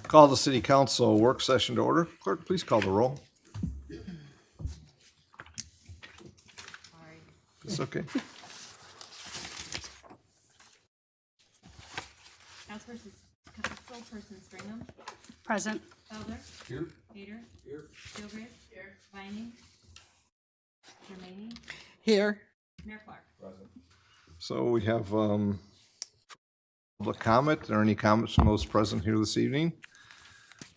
Call the city council work session to order. Clerk, please call the roll. It's okay. Councilperson Stringham. Present. Felder. Here. Peter. Here. Gilbert. Here. Vining. Germaine. Here. Mayor Clark. So we have public comment. Are there any comments from those present here this evening?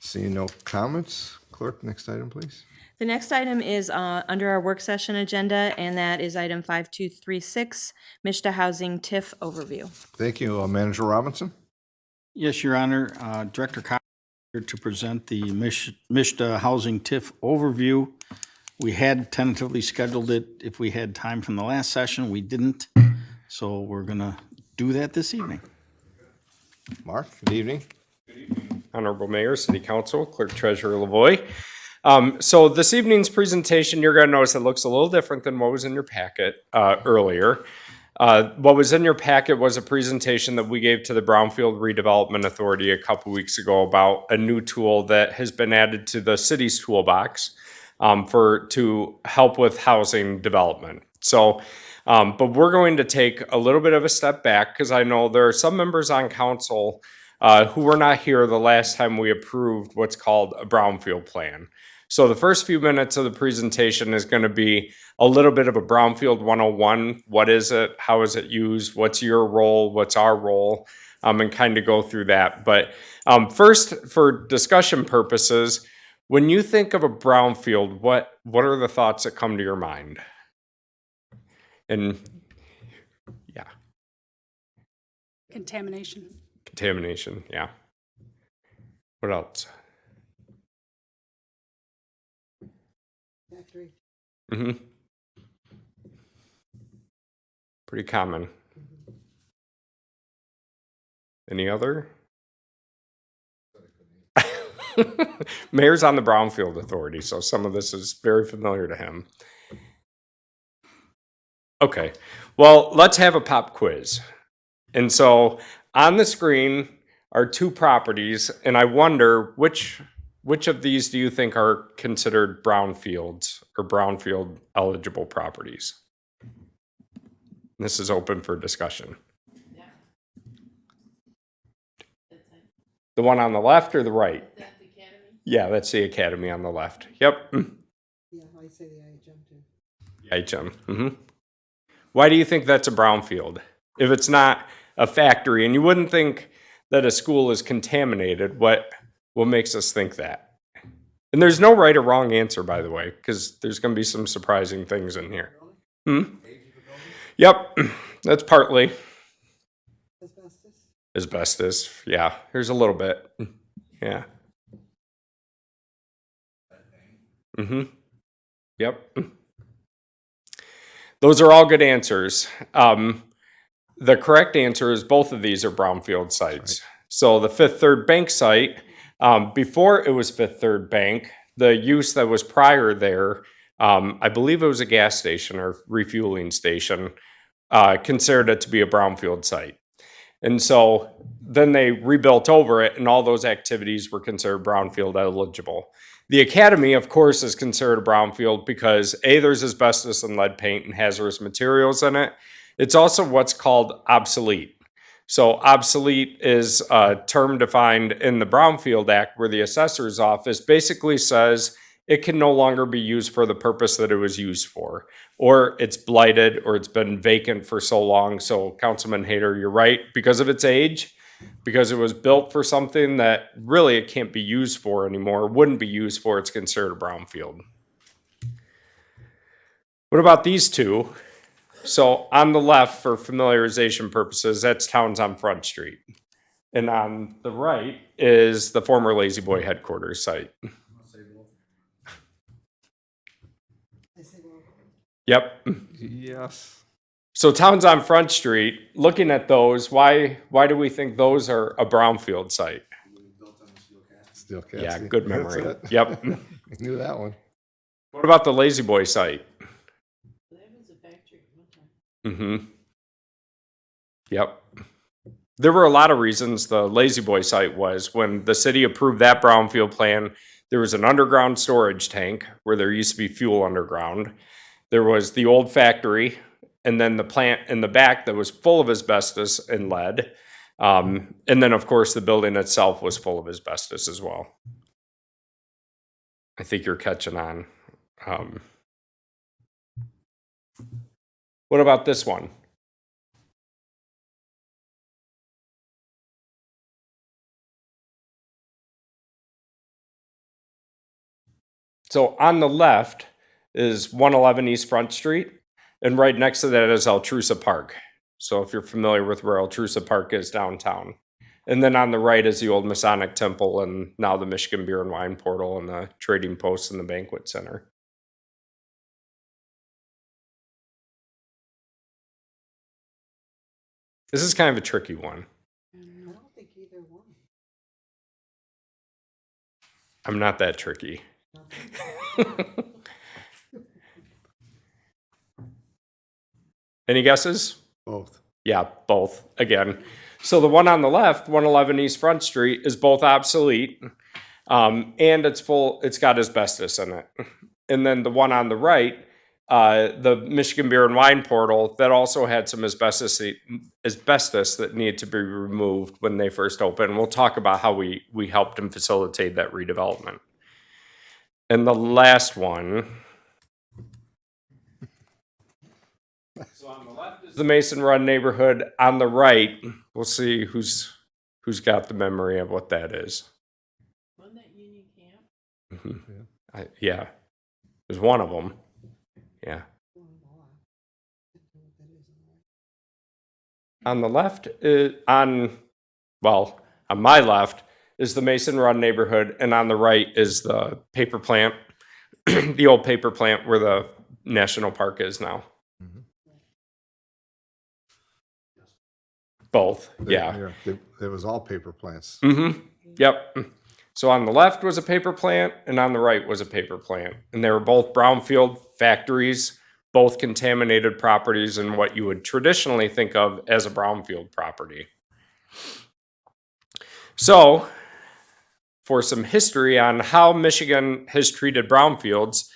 Seeing no comments. Clerk, next item, please. The next item is under our work session agenda, and that is item 5236, Mishta Housing TIF overview. Thank you. Manager Robinson? Yes, Your Honor. Director Cox here to present the Mishta Housing TIF overview. We had tentatively scheduled it if we had time from the last session. We didn't, so we're going to do that this evening. Mark, good evening. Honorable Mayor, City Council, Clerk Treasurer Lavoie. So this evening's presentation, you're going to notice it looks a little different than what was in your packet earlier. What was in your packet was a presentation that we gave to the Brownfield Redevelopment Authority a couple weeks ago about a new tool that has been added to the city's toolbox to help with housing development. So, but we're going to take a little bit of a step back because I know there are some members on council who were not here the last time we approved what's called a brownfield plan. So the first few minutes of the presentation is going to be a little bit of a brownfield 101. What is it? How is it used? What's your role? What's our role? And kind of go through that. But first, for discussion purposes, when you think of a brownfield, what are the thoughts that come to your mind? And yeah. Contamination. Contamination, yeah. What else? Factory. Mm-hmm. Pretty common. Any other? Mayor's on the Brownfield Authority, so some of this is very familiar to him. Okay, well, let's have a pop quiz. And so on the screen are two properties, and I wonder which of these do you think are considered brownfields or brownfield eligible properties? This is open for discussion. The one on the left or the right? Is that the academy? Yeah, that's the academy on the left. Yep. Yeah, I say the IHM too. IHM. Mm-hmm. Why do you think that's a brownfield? If it's not a factory, and you wouldn't think that a school is contaminated, what makes us think that? And there's no right or wrong answer, by the way, because there's going to be some surprising things in here. Yep, that's partly. Asbestos. Asbestos, yeah, here's a little bit. Yeah. Mm-hmm. Yep. Those are all good answers. The correct answer is both of these are brownfield sites. Right. So the Fifth Third Bank site, before it was Fifth Third Bank, the use that was prior there, I believe it was a gas station or refueling station, considered it to be a brownfield site. And so then they rebuilt over it, and all those activities were considered brownfield eligible. The academy, of course, is considered a brownfield because A, there's asbestos and lead paint and hazardous materials in it. It's also what's called obsolete. So obsolete is a term defined in the Brownfield Act where the assessor's office basically says it can no longer be used for the purpose that it was used for, or it's blighted, or it's been vacant for so long. So Councilman Hayter, you're right, because of its age, because it was built for something that really it can't be used for anymore, wouldn't be used for, it's considered a brownfield. What about these two? So on the left, for familiarization purposes, that's Towns on Front Street. And on the right is the former Lazy Boy headquarters site. I say well. Yep. Yes. So Towns on Front Street, looking at those, why do we think those are a brownfield site? Steel casting. Yeah, good memory. That's it. Yep. I knew that one. What about the Lazy Boy site? That was a factory at one time. Mm-hmm. Yep. there were a lot of reasons the Lazy Boy site was. When the city approved that brownfield plan, there was an underground storage tank where there used to be fuel underground. There was the old factory, and then the plant in the back that was full of asbestos and lead. And then, of course, the building itself was full of asbestos as well. I think you're catching on. What about this one? So on the left is 111 East Front Street, and right next to that is Altrusa Park. So if you're familiar with where Altrusa Park is downtown. And then on the right is the old Masonic Temple and now the Michigan Beer and Wine Portal and the Trading Post and the Banquet Center. This is kind of a tricky one. I don't think either one. I'm not that tricky. Any guesses? Both. Yeah, both, again. So the one on the left, 111 East Front Street, is both obsolete, and it's got asbestos in it. And then the one on the right, the Michigan Beer and Wine Portal, that also had some asbestos that needed to be removed when they first opened. We'll talk about how we helped them facilitate that redevelopment. And the last one. So on the left is the Mason Run neighborhood. On the right, we'll see who's got the memory of what that is. Wasn't that Union Camp? Yeah, there's one of them. Yeah. On the left, on my left is the Mason Run neighborhood, and on the right is the paper plant, the old paper plant where the national park is now. Both, yeah. It was all paper plants. Yep. So on the left was a paper plant, and on the right was a paper plant. And they were both brownfield factories, both contaminated properties in what you would traditionally think of as a brownfield property. So, for some history on how Michigan has treated brownfields,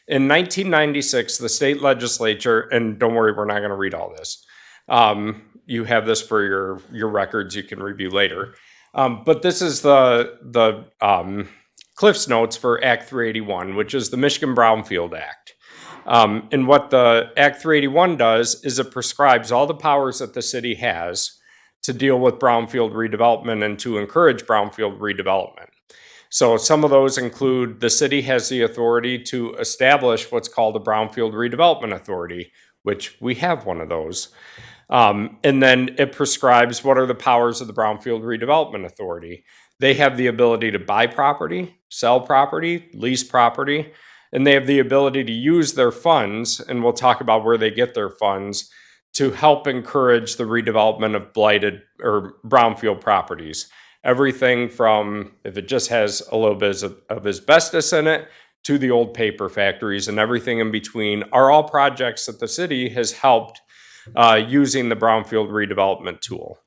in 1996, the state legislature, and don't worry, we're not going to read all this. You have this for your records you can review later. But this is the Cliff's Notes for Act 381, which is the Michigan Brownfield Act. And what the Act 381 does is it prescribes all the powers that the city has to deal with brownfield redevelopment and to encourage brownfield redevelopment. So some of those include the city has the authority to establish what's called a Brownfield Redevelopment Authority, which we have one of those. And then it prescribes what are the powers of the Brownfield Redevelopment Authority. They have the ability to buy property, sell property, lease property, and they have the ability to use their funds, and we'll talk about where they get their funds, to help encourage the redevelopment of blighted or brownfield properties. Everything from, if it just has a little bit of asbestos in it, to the old paper factories, and everything in between are all projects that the city has helped using the brownfield redevelopment tool.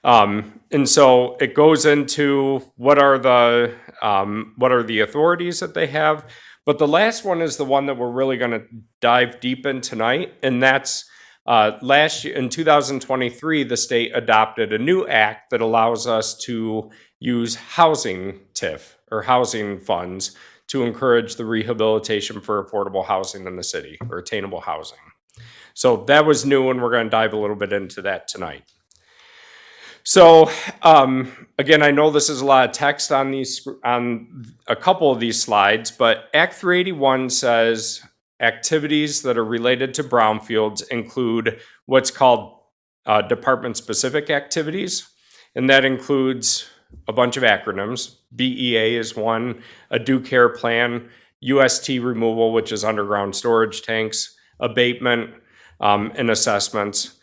And so it goes into what are the authorities that they have. But the last one is the one that we're really going to dive deep in tonight, and that's last year in 2023, the state adopted a new act that allows us to use housing TIF or housing funds to encourage the rehabilitation for affordable housing in the city, or attainable housing. So that was new, and we're going to dive a little bit into that tonight. So again, I know this is a lot of text on a couple of these slides, but Act 381 says activities that are related to brownfields include what's called department-specific activities, and that includes a bunch of acronyms. BEA is one, a due care plan, UST removal, which is underground storage tanks, abatement, and assessments.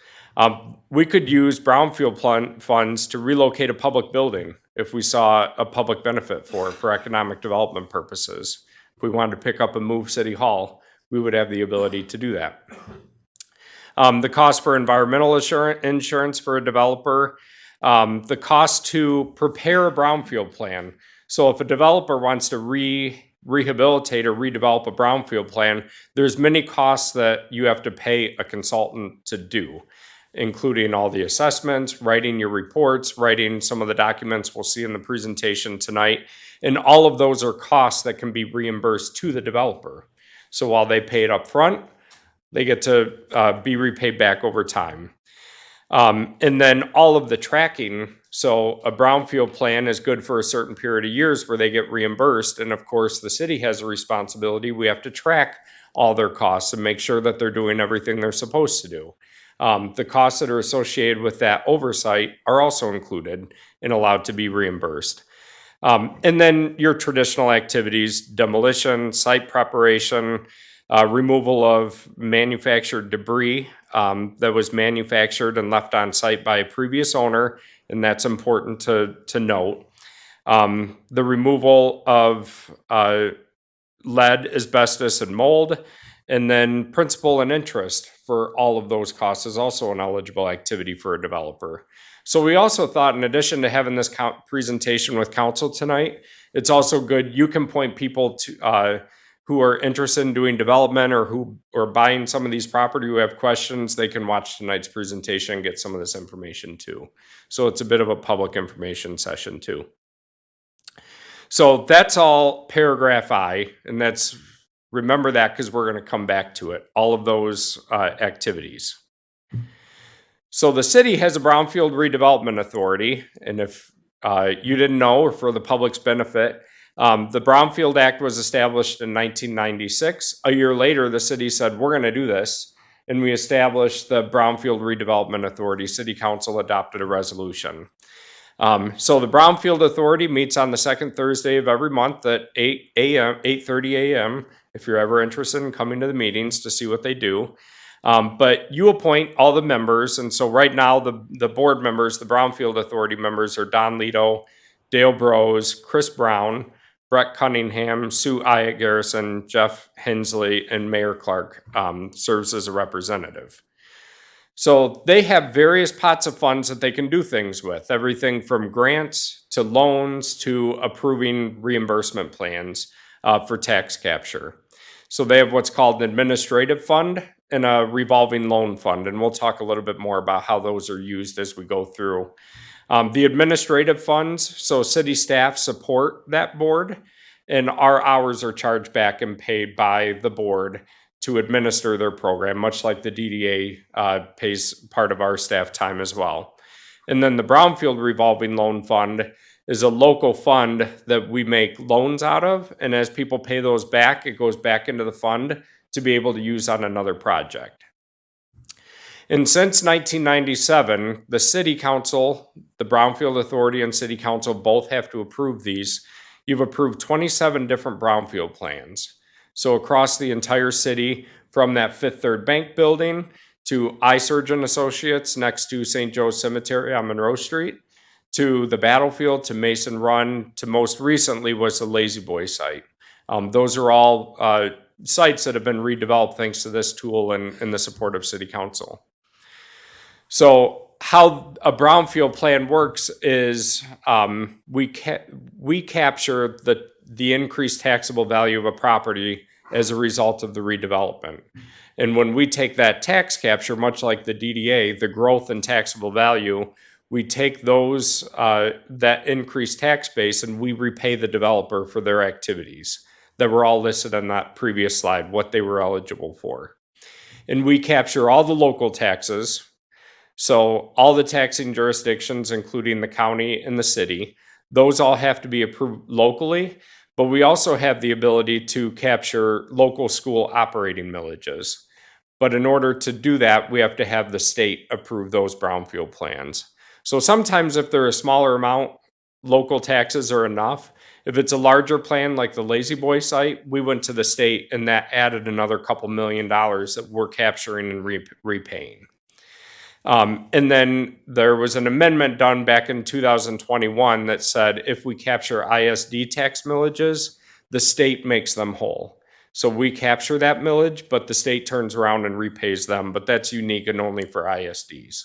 We could use brownfield funds to relocate a public building if we saw a public benefit for economic development purposes. If we wanted to pick up and move City Hall, we would have the ability to do that. The cost for environmental insurance for a developer, the cost to prepare a brownfield plan. So if a developer wants to rehabilitate or redevelop a brownfield plan, there's many costs that you have to pay a consultant to do, including all the assessments, writing your reports, writing some of the documents we'll see in the presentation tonight. And all of those are costs that can be reimbursed to the developer. So while they pay it up front, they get to be repaid back over time. And then all of the tracking. So a brownfield plan is good for a certain period of years where they get reimbursed. And of course, the city has a responsibility. We have to track all their costs and make sure that they're doing everything they're supposed to do. The costs that are associated with that oversight are also included and allowed to be reimbursed. And then your traditional activities, demolition, site preparation, removal of manufactured debris that was manufactured and left on site by a previous owner, and that's important to note. The removal of lead, asbestos, and mold, and then principal and interest for all of those costs is also an eligible activity for a developer. So we also thought, in addition to having this presentation with council tonight, it's also good you can point people to who are interested in doing development or who are buying some of these property who have questions. They can watch tonight's presentation and get some of this information too. So it's a bit of a public information session too. So that's all paragraph I, and that's, remember that because we're going to come back to it, all of those activities. So the city has a brownfield redevelopment authority, and if you didn't know, or for the public's benefit, the Brownfield Act was established in 1996. A year later, the city said, we're going to do this, and we established the Brownfield Redevelopment Authority. City Council adopted a resolution. So the Brownfield Authority meets on the second Thursday of every month at 8:30 a.m. if you're ever interested in coming to the meetings to see what they do. But you appoint all the members, and so right now the board members, the Brownfield Authority members, are Don Lito, Dale Brose, Chris Brown, Brett Cunningham, Sue Iat Garrison, Jeff Hensley, and Mayor Clark serves as a representative. So they have various pots of funds that they can do things with, everything from grants to loans to approving reimbursement plans for tax capture. So they have what's called an administrative fund and a revolving loan fund, and we'll talk a little bit more about how those are used as we go through. The administrative funds, so city staff support that board, and our hours are charged back and paid by the board to administer their program, much like the DDA pays part of our staff time as well. And then the Brownfield Revolving Loan Fund is a local fund that we make loans out of, and as people pay those back, it goes back into the fund to be able to use on another project. And since 1997, the City Council, the Brownfield Authority and City Council both have to approve these. You've approved 27 different brownfield plans. So across the entire city, from that Fifth Third Bank building to iSurgeon Associates next to St. Joe's Cemetery on Monroe Street, to the Battlefield, to Mason Run, to most recently was the Lazy Boy site. Those are all sites that have been redeveloped thanks to this tool and the support of City Council. So how a brownfield plan works is we capture the increased taxable value of a property as a result of the redevelopment. And when we take that tax capture, much like the DDA, the growth in taxable value, we take those that increased tax base and we repay the developer for their activities that were all listed on that previous slide, what they were eligible for. And we capture all the local taxes. So all the taxing jurisdictions, including the county and the city, those all have to be approved locally, but we also have the ability to capture local school operating millages. But in order to do that, we have to have the state approve those brownfield plans. So sometimes if they're a smaller amount, local taxes are enough. If it's a larger plan like the Lazy Boy site, we went to the state and that added another couple $1 million that we're capturing and repaying. And then there was an amendment done back in 2021 that said if we capture ISD tax millages, the state makes them whole. So we capture that millage, but the state turns around and repays them, but that's unique and only for ISDs.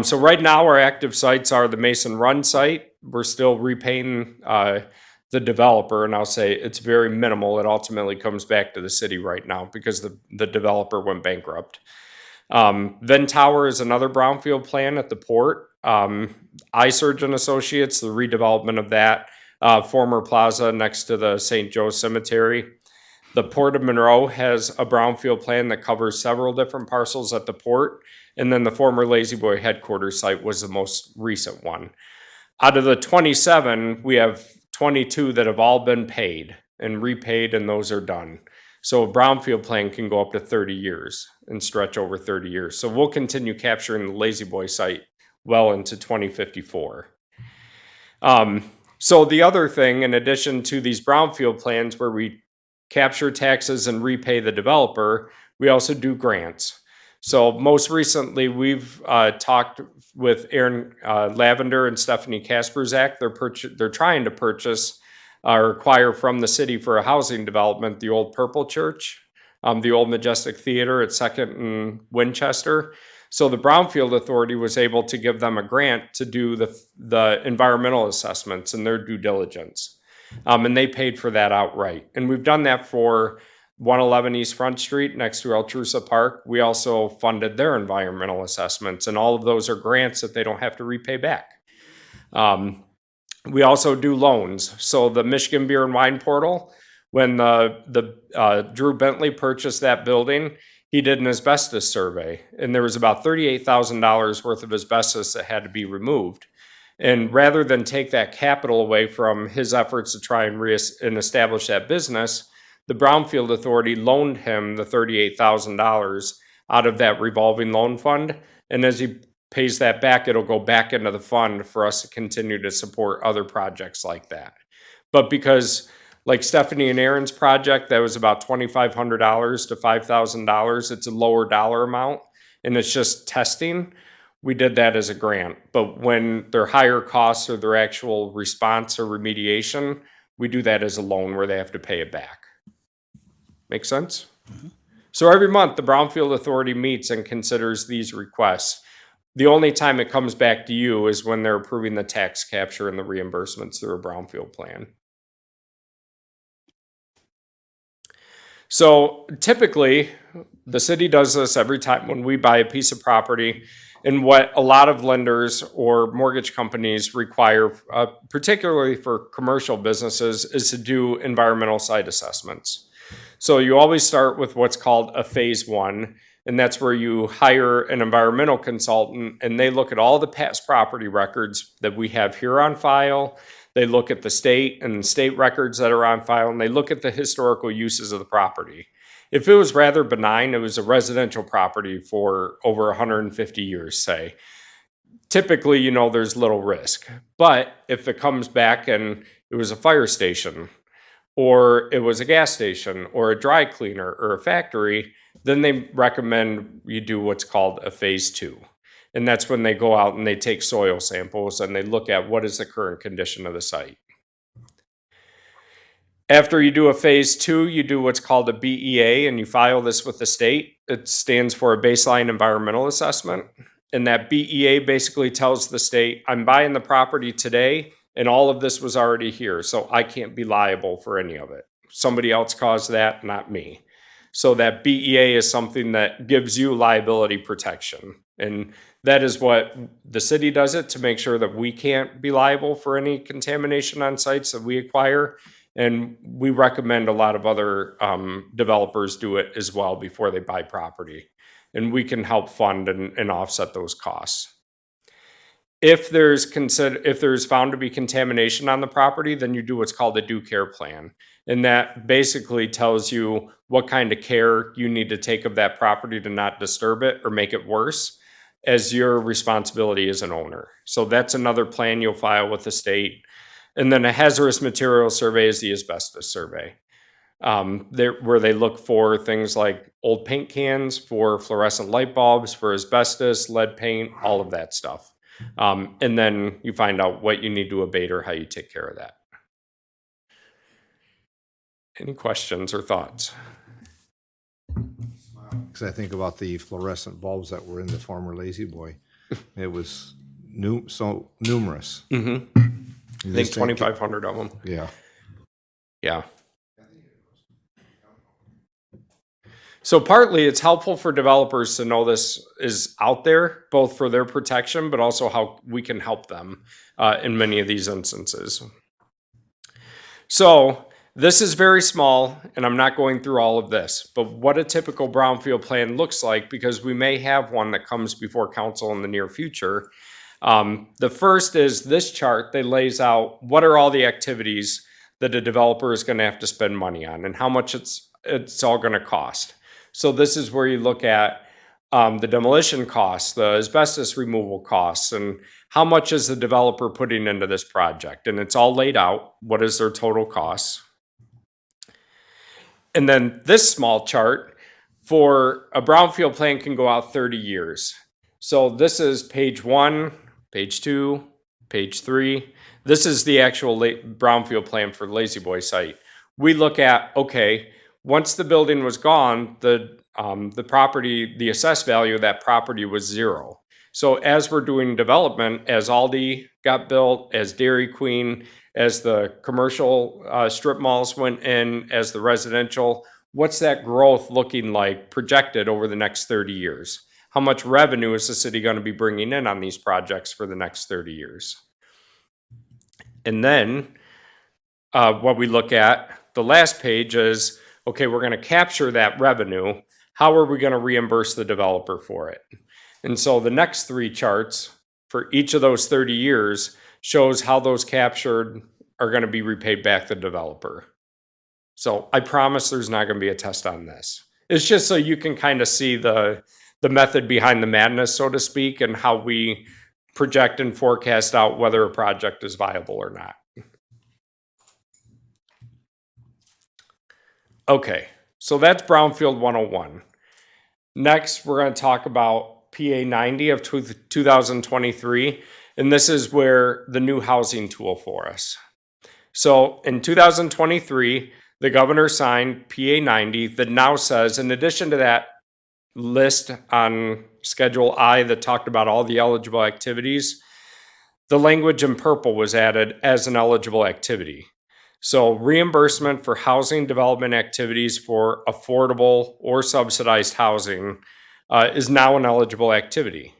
So right now, our active sites are the Mason Run site. We're still repaying the developer, and I'll say it's very minimal. It ultimately comes back to the city right now because the developer went bankrupt. Venn Tower is another brownfield plan at the port. iSurgeon Associates, the redevelopment of that former plaza next to the St. Joe Cemetery. The Port of Monroe has a brownfield plan that covers several different parcels at the port. And then the former Lazy Boy headquarters site was the most recent one. Out of the 27, we have 22 that have all been paid and repaid, and those are done. So a brownfield plan can go up to 30 years and stretch over 30 years. So we'll continue capturing the Lazy Boy site well into 2054. So the other thing, in addition to these brownfield plans where we capture taxes and repay the developer, we also do grants. So most recently, we've talked with Aaron Lavender and Stephanie Kasperzak. They're trying to purchase or acquire from the city for a housing development the old Purple Church, the old Majestic Theater at 2nd and Winchester. So the Brownfield Authority was able to give them a grant to do the environmental assessments and their due diligence. And they paid for that outright. And we've done that for 111 East Front Street next to Altrusa Park. We also funded their environmental assessments, and all of those are grants that they don't have to repay back. We also do loans. So the Michigan Beer and Wine Portal, when Drew Bentley purchased that building, he did an asbestos survey, and there was about $38,000 worth of asbestos that had to be removed. And rather than take that capital away from his efforts to try and establish that business, the Brownfield Authority loaned him the $38,000 out of that revolving loan fund. And as he pays that back, it'll go back into the fund for us to continue to support other projects like that. But because, like Stephanie and Aaron's project, that was about $2,500 to $5,000, it's a lower dollar amount, and it's just testing. We did that as a grant. But when they're higher costs or their actual response or remediation, we do that as a loan where they have to pay it back. Make sense? Mm-hmm. So every month, the Brownfield Authority meets and considers these requests. The only time it comes back to you is when they're approving the tax capture and the reimbursements through a Brownfield plan. So typically, the city does this every time when we buy a piece of property. And what a lot of lenders or mortgage companies require, particularly for commercial businesses, is to do environmental site assessments. So you always start with what's called a phase one, and that's where you hire an environmental consultant, and they look at all the past property records that we have here on file. They look at the state and state records that are on file, and they look at the historical uses of the property. If it was rather benign, it was a residential property for over 150 years, say. Typically, there's little risk. But if it comes back and it was a fire station, or it was a gas station, or a dry cleaner, or a factory, then they recommend you do what's called a phase two. And that's when they go out and they take soil samples and they look at what is the current condition of the site. After you do a phase two, you do what's called a BEA, and you file this with the state. It stands for a baseline environmental assessment. And that BEA basically tells the state, I'm buying the property today, and all of this was already here, so I can't be liable for any of it. Somebody else caused that, not me. So that BEA is something that gives you liability protection. And that is what the city does it to make sure that we can't be liable for any contamination on sites that we acquire. And we recommend a lot of other developers do it as well before they buy property. And we can help fund and offset those costs. If there's found to be contamination on the property, then you do what's called a due care plan. And that basically tells you what kind of care you need to take of that property to not disturb it or make it worse, as your responsibility as an owner. So that's another plan you'll file with the state. And then a hazardous material survey is the asbestos survey, where they look for things like old paint cans, for fluorescent light bulbs, for asbestos, lead paint, all of that stuff. And then you find out what you need to abate or how you take care of that. Any questions or thoughts? Because I think about the fluorescent bulbs that were in the former Lazy Boy. It was so numerous. Mm-hmm. I think 2,500 of them. Yeah. Yeah. So partly it's helpful for developers to know this is out there, both for their protection, but also how we can help them in many of these instances. So this is very small, and I'm not going through all of this, but what a typical brownfield plan looks like, because we may have one that comes before council in the near future. The first is this chart that lays out what are all the activities that a developer is going to have to spend money on and how much it's all going to cost. So this is where you look at the demolition costs, the asbestos removal costs, and how much is the developer putting into this project. And it's all laid out. What is their total costs? And then this small chart for a brownfield plan can go out 30 years. So this is page 1, page 2, page 3. This is the actual brownfield plan for the Lazy Boy site. We look at, okay, once the building was gone, the property, the assessed value of that property was 0. So as we're doing development, as Aldi got built, as Dairy Queen, as the commercial strip malls went in, as the residential, what's that growth looking like projected over the next 30 years? How much revenue is the city going to be bringing in on these projects for the next 30 years? And then what we look at, the last page is, okay, we're going to capture that revenue. How are we going to reimburse the developer for it? And so the next 3 charts for each of those 30 years shows how those captured are going to be repaid back to the developer. So I promise there's not going to be a test on this. It's just so you can kind of see the method behind the madness, so to speak, and how we project and forecast out whether a project is viable or not. Okay, so that's Brownfield 101. Next, we're going to talk about PA 90 of 2023, and this is where the new housing tool for us. So in 2023, the governor signed PA 90 that now says, in addition to that list on Schedule I that talked about all the eligible activities, the language in purple was added as an eligible activity. So reimbursement for housing development activities for affordable or subsidized housing is now an eligible activity,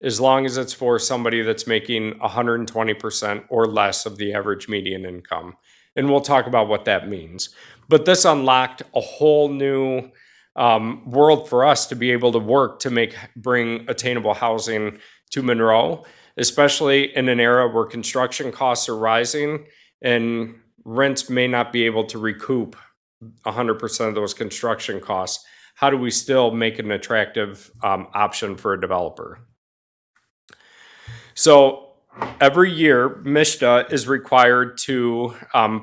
as long as it's for somebody that's making 120% or less of the average median income. And we'll talk about what that means. But this unlocked a whole new world for us to be able to work to bring attainable housing to Monroe, especially in an era where construction costs are rising and rents may not be able to recoup 100% of those construction costs. How do we still make an attractive option for a developer? So every year, MSHDA is required to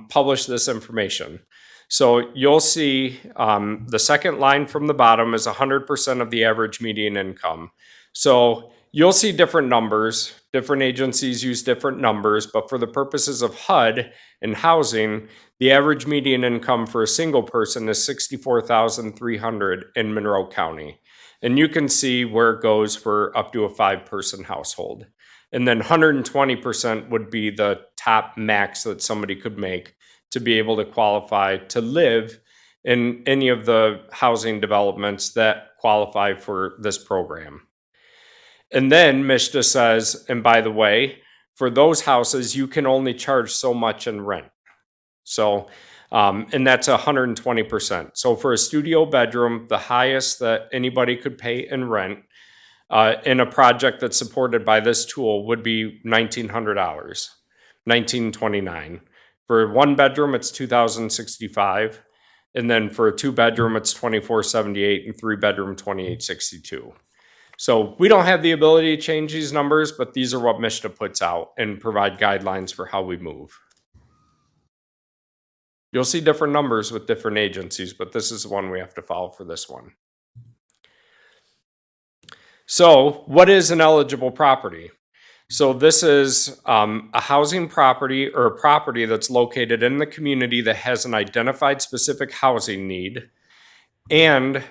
publish this information. So you'll see the second line from the bottom is 100% of the average median income. So you'll see different numbers. Different agencies use different numbers, but for the purposes of HUD and housing, the average median income for a single person is $64,300 in Monroe County. And you can see where it goes for up to a 5-person household. And then 120% would be the top max that somebody could make to be able to qualify to live in any of the housing developments that qualify for this program. And then MSHDA says, and by the way, for those houses, you can only charge so much in rent. So, and that's 120%. So for a studio bedroom, the highest that anybody could pay in rent in a project that's supported by this tool would be $1,900, $1,929. For 1 bedroom, it's $2,065. And then for a 2-bedroom, it's $2,478, and 3-bedroom, $2,862. So we don't have the ability to change these numbers, but these are what MSHDA puts out and provide guidelines for how we move. You'll see different numbers with different agencies, but this is the one we have to follow for this one. So what is an eligible property? So this is a housing property or a property that's located in the community that has an identified specific housing need and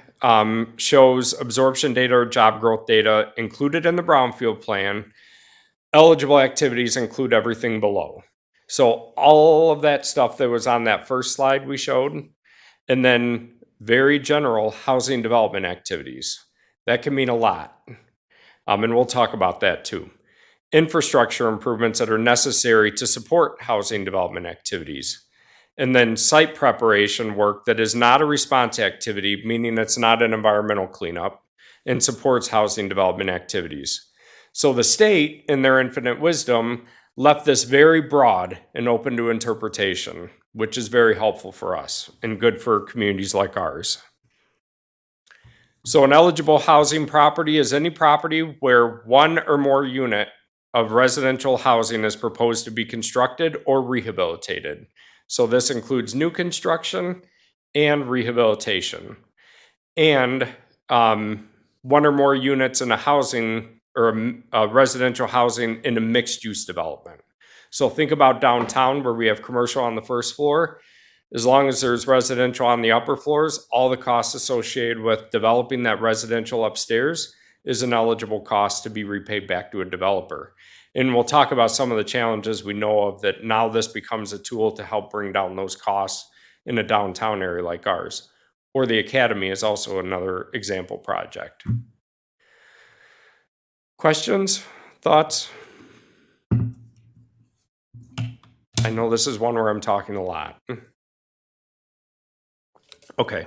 shows absorption data or job growth data included in the brownfield plan. Eligible activities include everything below. So all of that stuff that was on that first slide we showed, and then very general housing development activities. That can mean a lot. And we'll talk about that too. Infrastructure improvements that are necessary to support housing development activities. And then site preparation work that is not a response activity, meaning it's not an environmental cleanup, and supports housing development activities. So the state, in their infinite wisdom, left this very broad and open to interpretation, which is very helpful for us and good for communities like ours. So an eligible housing property is any property where one or more unit of residential housing is proposed to be constructed or rehabilitated. So this includes new construction and rehabilitation. And one or more units in a housing or a residential housing in a mixed use development. So think about downtown where we have commercial on the first floor. As long as there's residential on the upper floors, all the costs associated with developing that residential upstairs is an eligible cost to be repaid back to a developer. And we'll talk about some of the challenges we know of that now this becomes a tool to help bring down those costs in a downtown area like ours. Or the Academy is also another example project. Questions? Thoughts? I know this is one where I'm talking a lot. Okay.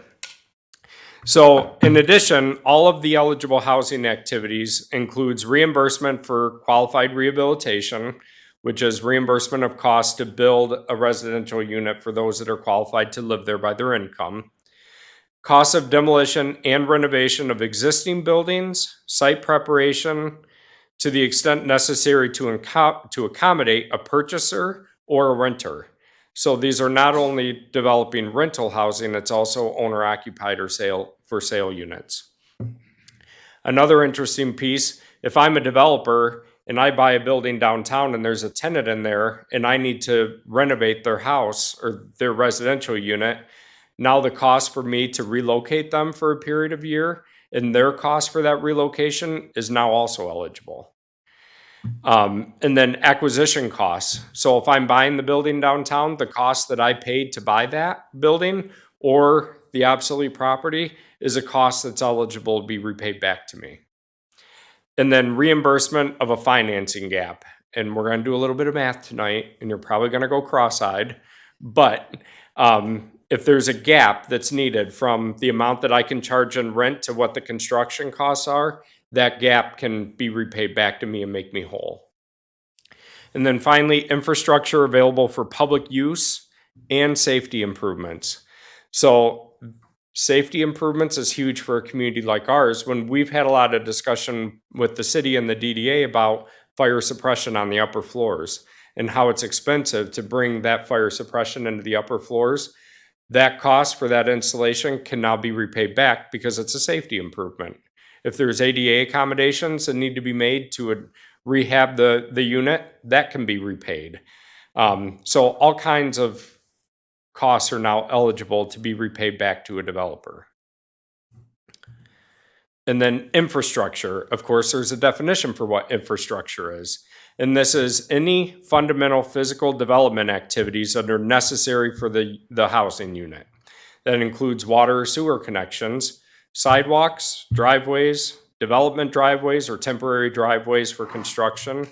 So in addition, all of the eligible housing activities includes reimbursement for qualified rehabilitation, which is reimbursement of costs to build a residential unit for those that are qualified to live there by their income. Costs of demolition and renovation of existing buildings, site preparation to the extent necessary to accommodate a purchaser or a renter. So these are not only developing rental housing, it's also owner occupied or for sale units. Another interesting piece, if I'm a developer and I buy a building downtown and there's a tenant in there and I need to renovate their house or their residential unit, now the cost for me to relocate them for a period of year and their cost for that relocation is now also eligible. And then acquisition costs. So if I'm buying the building downtown, the cost that I paid to buy that building or the obsolete property is a cost that's eligible to be repaid back to me. And then reimbursement of a financing gap. And we're going to do a little bit of math tonight, and you're probably going to go cross-eyed. But if there's a gap that's needed from the amount that I can charge in rent to what the construction costs are, that gap can be repaid back to me and make me whole. And then finally, infrastructure available for public use and safety improvements. So safety improvements is huge for a community like ours. When we've had a lot of discussion with the city and the DDA about fire suppression on the upper floors and how it's expensive to bring that fire suppression into the upper floors, that cost for that installation can now be repaid back because it's a safety improvement. If there's ADA accommodations that need to be made to rehab the unit, that can be repaid. So all kinds of costs are now eligible to be repaid back to a developer. And then infrastructure, of course, there's a definition for what infrastructure is. And this is any fundamental physical development activities that are necessary for the housing unit. That includes water or sewer connections, sidewalks, driveways, development driveways or temporary driveways for construction,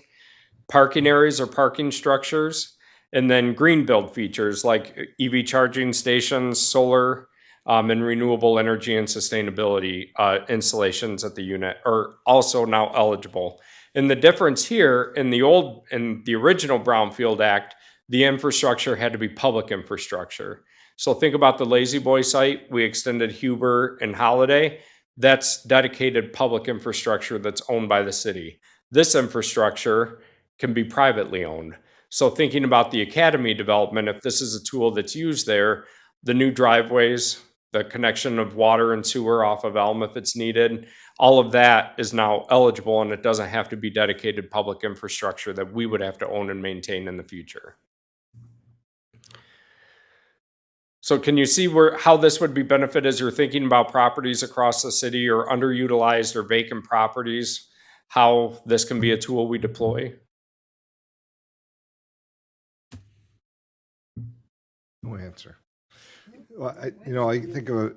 parking areas or parking structures, and then green build features like EV charging stations, solar, and renewable energy and sustainability installations at the unit are also now eligible. And the difference here in the original Brownfield Act, the infrastructure had to be public infrastructure. So think about the Lazy Boy site. We extended Huber and Holiday. That's dedicated public infrastructure that's owned by the city. This infrastructure can be privately owned. So thinking about the Academy development, if this is a tool that's used there, the new driveways, the connection of water and sewer off of Elm if it's needed, all of that is now eligible and it doesn't have to be dedicated public infrastructure that we would have to own and maintain in the future. So can you see how this would be benefit as you're thinking about properties across the city or underutilized or vacant properties, how this can be a tool we deploy? No answer. Well, I think of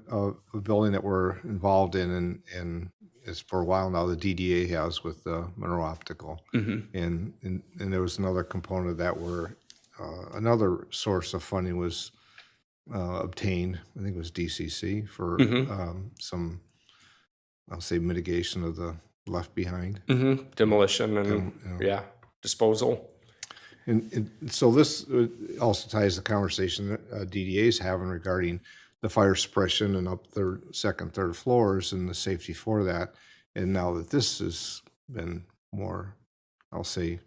a building that we're involved in, and it's for a while now, the DDA has with Monroe Optical. And there was another component of that where another source of funding was obtained. I think it was DCC for some, I'll say, mitigation of the left behind. Demolition and, yeah, disposal. And so this also ties the conversation that DDA is having regarding the fire suppression and up second, third floors and the safety for that. And now that this has been more, I'll say,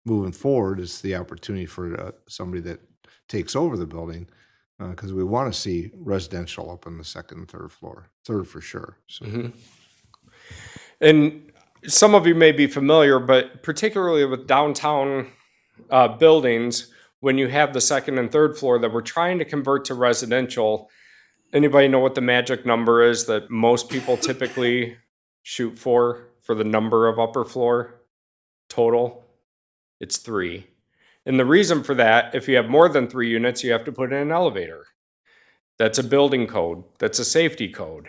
moving forward, is the opportunity for somebody that takes over the building, because we want to see residential up on the second and third floor, third for sure. So. And some of you may be familiar, but particularly with downtown buildings, when you have the second and third floor that we're trying to convert to residential, anybody know what the magic number is that most people typically shoot for the number of upper floor total? It's 3. And the reason for that, if you have more than 3 units, you have to put in an elevator. That's a building code. That's a safety code.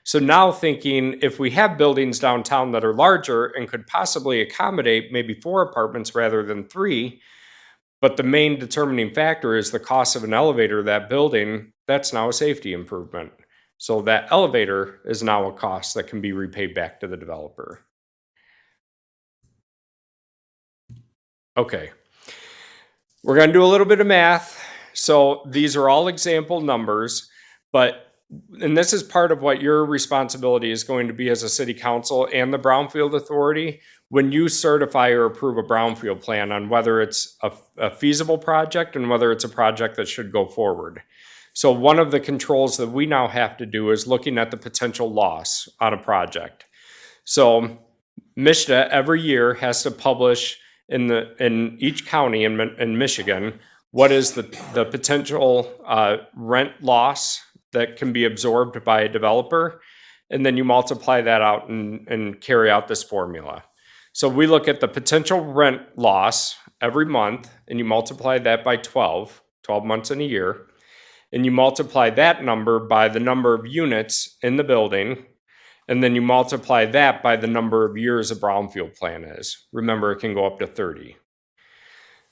So now thinking, if we have buildings downtown that are larger and could possibly accommodate maybe 4 apartments rather than 3, but the main determining factor is the cost of an elevator, that building, that's now a safety improvement. So that elevator is now a cost that can be repaid back to the developer. Okay. We're going to do a little bit of math. So these are all example numbers, and this is part of what your responsibility is going to be as a city council and the Brownfield Authority when you certify or approve a brownfield plan on whether it's a feasible project and whether it's a project that should go forward. So one of the controls that we now have to do is looking at the potential loss on a project. So MSHDA every year has to publish in each county in Michigan what is the potential rent loss that can be absorbed by a developer, and then you multiply that out and carry out this formula. So we look at the potential rent loss every month, and you multiply that by 12 months in a year, and you multiply that number by the number of units in the building, and then you multiply that by the number of years a brownfield plan is. Remember, it can go up to 30.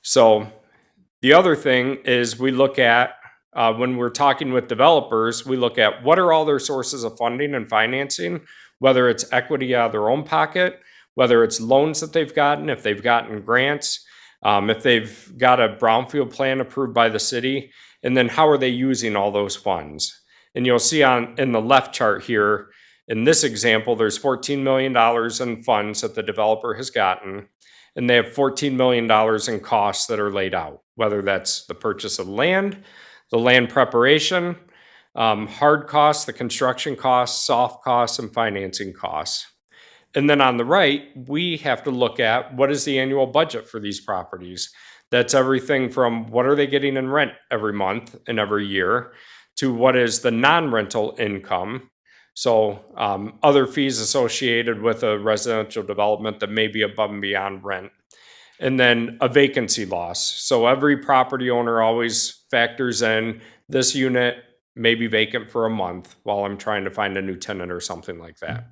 So the other thing is we look at, when we're talking with developers, we look at what are all their sources of funding and financing, whether it's equity out of their own pocket, whether it's loans that they've gotten, if they've gotten grants, if they've got a brownfield plan approved by the city, and then how are they using all those funds. And you'll see in the left chart here, in this example, there's $14 million in funds that the developer has gotten, and they have $14 million in costs that are laid out, whether that's the purchase of land, the land preparation, hard costs, the construction costs, soft costs, and financing costs. And then on the right, we have to look at what is the annual budget for these properties. That's everything from what are they getting in rent every month and every year to what is the non-rental income. So other fees associated with a residential development that may be above and beyond rent. And then a vacancy loss. So every property owner always factors in this unit may be vacant for a month while I'm trying to find a new tenant or something like that.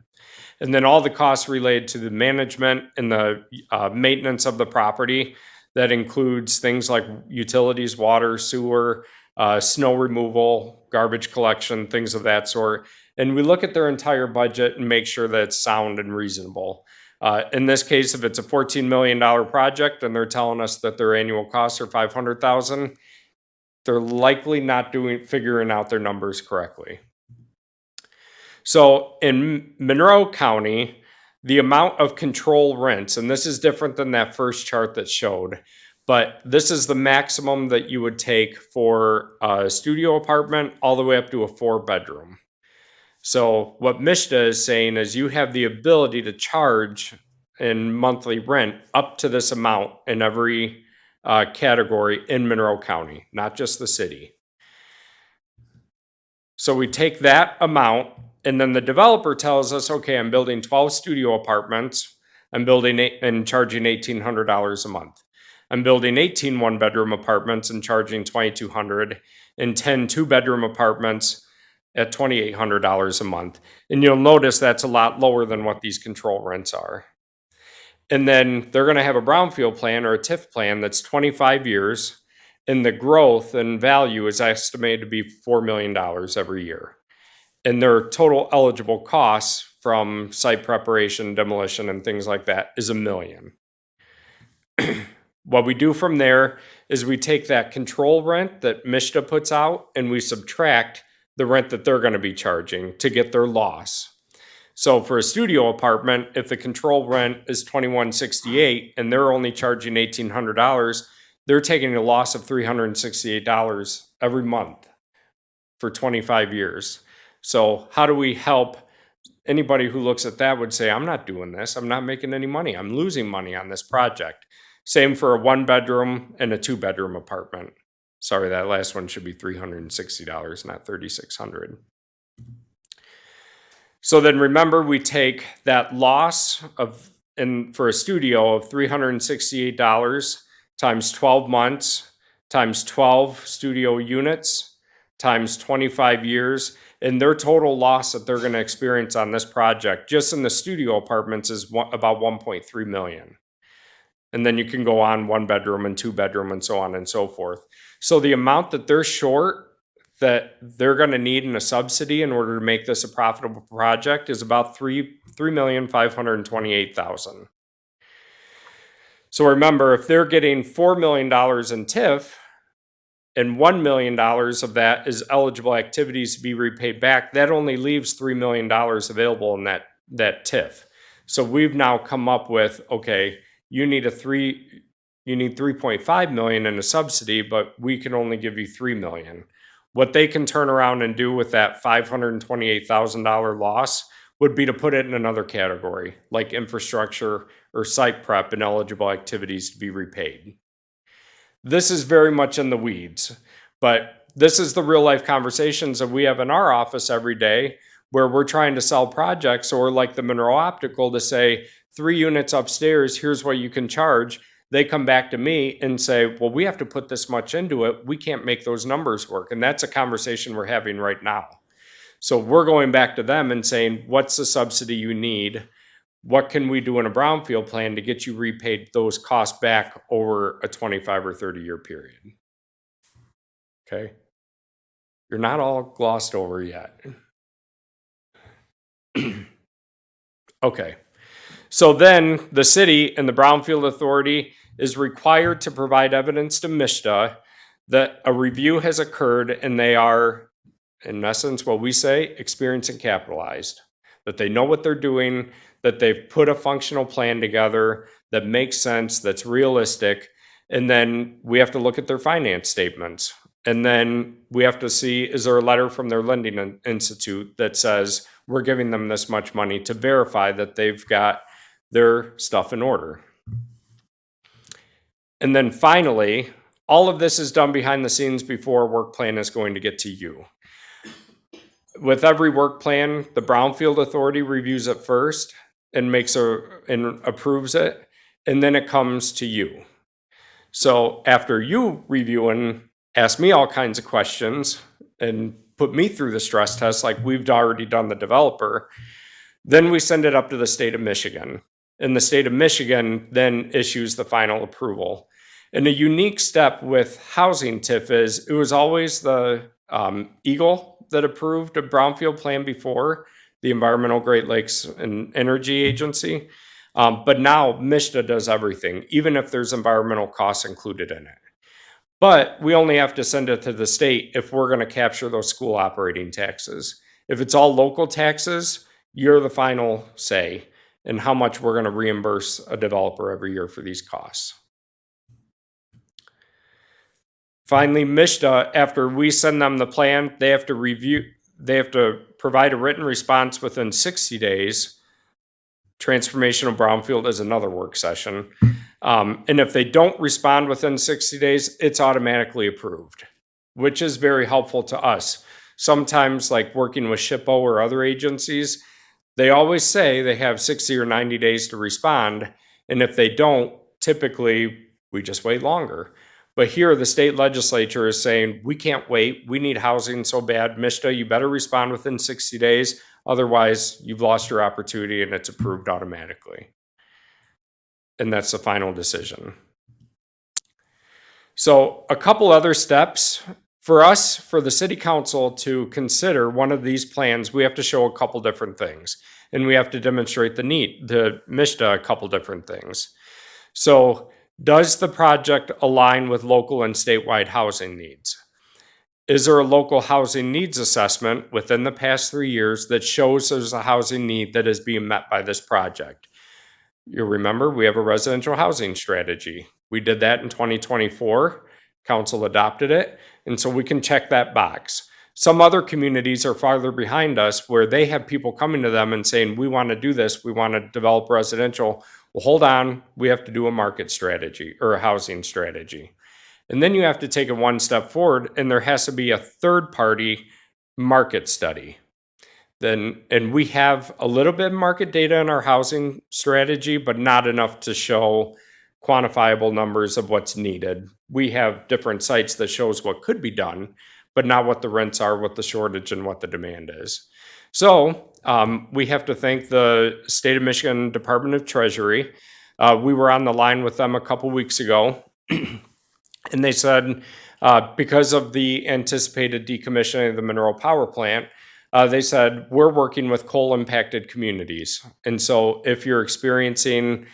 And then all the costs related to the management and the maintenance of the property. That includes things like utilities, water, sewer, snow removal, garbage collection, things of that sort. And we look at their entire budget and make sure that it's sound and reasonable. In this case, if it's a $14 million project and they're telling us that their annual costs are $500,000, they're likely not figuring out their numbers correctly. So in Monroe County, the amount of control rents, and this is different than that first chart that showed, but this is the maximum that you would take for a studio apartment all the way up to a 4-bedroom. So what MSHDA is saying is you have the ability to charge in monthly rent up to this amount in every category in Monroe County, not just the city. So we take that amount, and then the developer tells us, okay, I'm building 12 studio apartments. I'm building and charging $1,800 a month. I'm building 18 one-bedroom apartments and charging $2,200, and 10 two-bedroom apartments at $2,800 a month. And you'll notice that's a lot lower than what these control rents are. And then they're going to have a brownfield plan or a TIF plan that's 25 years, and the growth and value is estimated to be $4 million every year. And their total eligible costs from site preparation, demolition, and things like that is $1 million. What we do from there is we take that control rent that MSHDA puts out and we subtract the rent that they're going to be charging to get their loss. So for a studio apartment, if the control rent is $2,168 and they're only charging $1,800, they're taking a loss of $368 every month for 25 years. So how do we help? Anybody who looks at that would say, I'm not doing this. I'm not making any money. I'm losing money on this project. Same for a one-bedroom and a two-bedroom apartment. Sorry, that last one should be $360, not $3,600. So then remember, we take that loss for a studio of $368 times 12 months times 12 studio units times 25 years, and their total loss that they're going to experience on this project just in the studio apartments is about $1.3 million. And then you can go on one bedroom and two bedroom and so on and so forth. So the amount that they're short that they're going to need in a subsidy in order to make this a profitable project is about $3,528,000. So remember, if they're getting $4 million in TIF and $1 million of that is eligible activities to be repaid back, that only leaves $3 million available in that TIF. So we've now come up with, okay, you need 3.5 million in a subsidy, but we can only give you 3 million. What they can turn around and do with that $528,000 loss would be to put it in another category, like infrastructure or site prep and eligible activities to be repaid. This is very much in the weeds, but this is the real life conversations that we have in our office every day where we're trying to sell projects, or like the Monroe Optical, to say 3 units upstairs, here's what you can charge. They come back to me and say, well, we have to put this much into it. We can't make those numbers work. And that's a conversation we're having right now. So we're going back to them and saying, what's the subsidy you need? What can we do in a brownfield plan to get you repaid those costs back over a 25 or 30 year period? Okay. You're not all glossed over yet. Okay. So then the city and the Brownfield Authority is required to provide evidence to MSHDA that a review has occurred and they are, in essence, what we say, experienced and capitalized. That they know what they're doing, that they've put a functional plan together that makes sense, that's realistic, and then we have to look at their finance statements. And then we have to see, is there a letter from their lending institute that says we're giving them this much money to verify that they've got their stuff in order. And then finally, all of this is done behind the scenes before a work plan is going to get to you. With every work plan, the Brownfield Authority reviews it first and approves it, and then it comes to you. So after you review and ask me all kinds of questions and put me through the stress test like we've already done the developer, then we send it up to the state of Michigan. And the state of Michigan then issues the final approval. And a unique step with housing TIF is it was always the Eagle that approved a brownfield plan before, the Environmental Great Lakes and Energy Agency. But now MSHDA does everything, even if there's environmental costs included in it. But we only have to send it to the state if we're going to capture those school operating taxes. If it's all local taxes, you're the final say in how much we're going to reimburse a developer every year for these costs. Finally, MSHDA, after we send them the plan, they have to provide a written response within 60 days. Transformational brownfield is another work session. And if they don't respond within 60 days, it's automatically approved, which is very helpful to us. sometimes like working with SHPO or other agencies, they always say they have 60 or 90 days to respond. And if they don't, typically we just wait longer. But here the state legislature is saying, we can't wait. We need housing so bad. MISTA, you better respond within 60 days. Otherwise, you've lost your opportunity and it's approved automatically. And that's the final decision. So a couple other steps. For us, for the city council to consider one of these plans, we have to show a couple different things. And we have to demonstrate the MISTA a couple different things. So does the project align with local and statewide housing needs? Is there a local housing needs assessment within the past 3 years that shows there's a housing need that is being met by this project? You'll remember we have a residential housing strategy. We did that in 2024. Council adopted it, and so we can check that box. Some other communities are farther behind us where they have people coming to them and saying, we want to do this, we want to develop residential. Well, hold on, we have to do a market strategy or a housing strategy. And then you have to take it one step forward, and there has to be a third-party market study. And we have a little bit of market data in our housing strategy, but not enough to show quantifiable numbers of what's needed. We have different sites that shows what could be done, but not what the rents are, what the shortage and what the demand is. So we have to thank the State of Michigan Department of Treasury. We were on the line with them a couple weeks ago, and they said because of the anticipated decommissioning of the Monroe power plant, they said, we're working with coal-impacted communities. And so if you're experiencing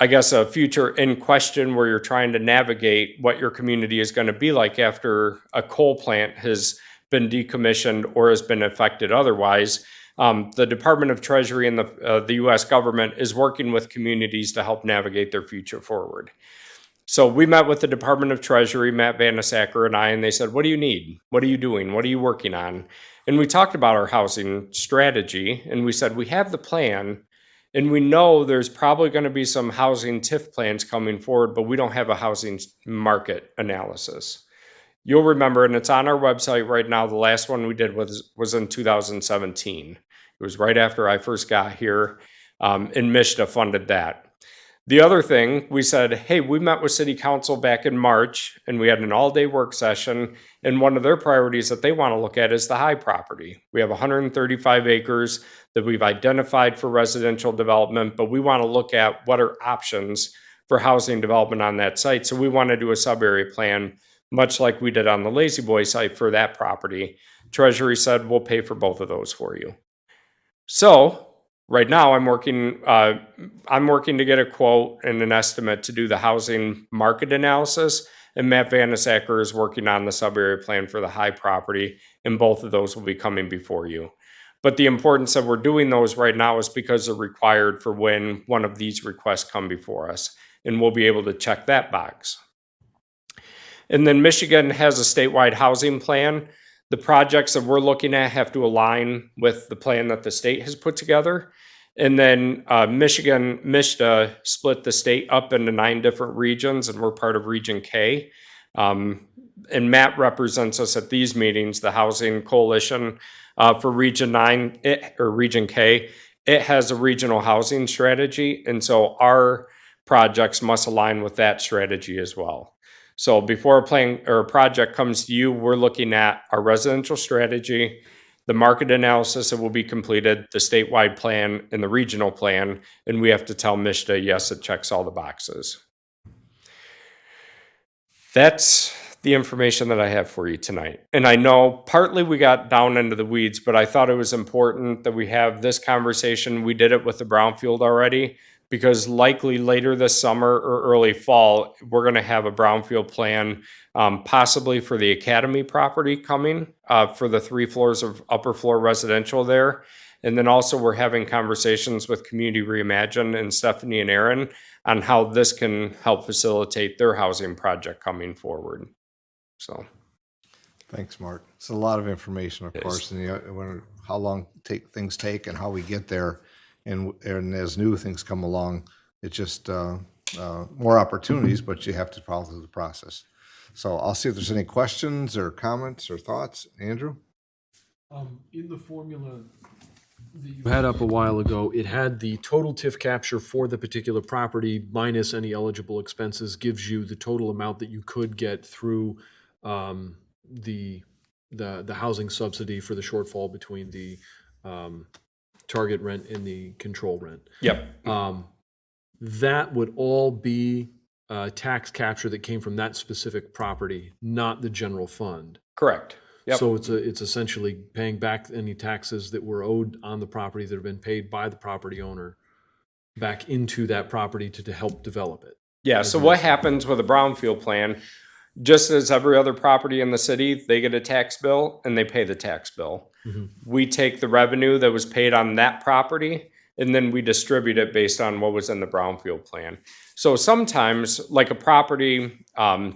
I guess a future in question where you're trying to navigate what your community is going to be like after a coal plant has been decommissioned or has been affected otherwise, the Department of Treasury and the U.S. government is working with communities to help navigate their future forward. So we met with the Department of Treasury, Matt Vanasacker and I, and they said, what do you need? What are you doing? What are you working on? And we talked about our housing strategy, and we said, we have the plan, and we know there's probably going to be some housing TIF plans coming forward, but we don't have a housing market analysis. You'll remember, and it's on our website right now, the last one we did was in 2017. It was right after I first got here, and MISTA funded that. The other thing, we said, hey, we met with City Council back in March, and we had an all-day work session, and one of their priorities that they want to look at is the high property. We have 135 acres that we've identified for residential development, but we want to look at what are options for housing development on that site. So we want to do a sub-area plan, much like we did on the Lazy Boy site for that property. Treasury said, we'll pay for both of those for you. So right now, I'm working to get a quote and an estimate to do the housing market analysis, and Matt Vanasacker is working on the sub-area plan for the high property, and both of those will be coming before you. But the importance of we're doing those right now is because they're required for when one of these requests come before us, and we'll be able to check that box. And then Michigan has a statewide housing plan. The projects that we're looking at have to align with the plan that the state has put together. And then Michigan, MISTA split the state up into 9 different regions, and we're part of Region K. And Matt represents us at these meetings, the Housing Coalition for Region 9, or Region K. It has a regional housing strategy, and so our projects must align with that strategy as well. So before a plan or a project comes to you, we're looking at our residential strategy, the market analysis that will be completed, the statewide plan, and the regional plan, and we have to tell MISTA, yes, it checks all the boxes. That's the information that I have for you tonight. And I know partly we got down into the weeds, but I thought it was important that we have this conversation. We did it with the brownfield already, because likely later this summer or early fall, we're going to have a brownfield plan, possibly for the Academy property coming for the 3 floors of upper floor residential there. And then also we're having conversations with Community Reimagine and Stephanie and Aaron on how this can help facilitate their housing project coming forward. So. Thanks, Mark. It's a lot of information, of It course, and how long things take and how we get there. And as new things come along, it's just more opportunities, but you have to follow through the process. So I'll see if there's any questions or comments or thoughts. Andrew? In the formula that you had up a while ago, it had the total TIF capture for the particular property minus any eligible expenses, gives you the total amount that you could get through the housing subsidy for the shortfall between the target rent and the control rent. Yep. That would all be tax capture that came from that specific property, not the general fund. Correct. Yep. So it's essentially paying back any taxes that were owed on the property that have been paid by the property owner back into that property to help develop it. Yeah, so what happens with a brownfield plan, just as every other property in the city, they get a tax bill and they pay the tax bill. We take the revenue that was paid on that property and then we distribute it based on what was in the brownfield plan. So sometimes, like a property, the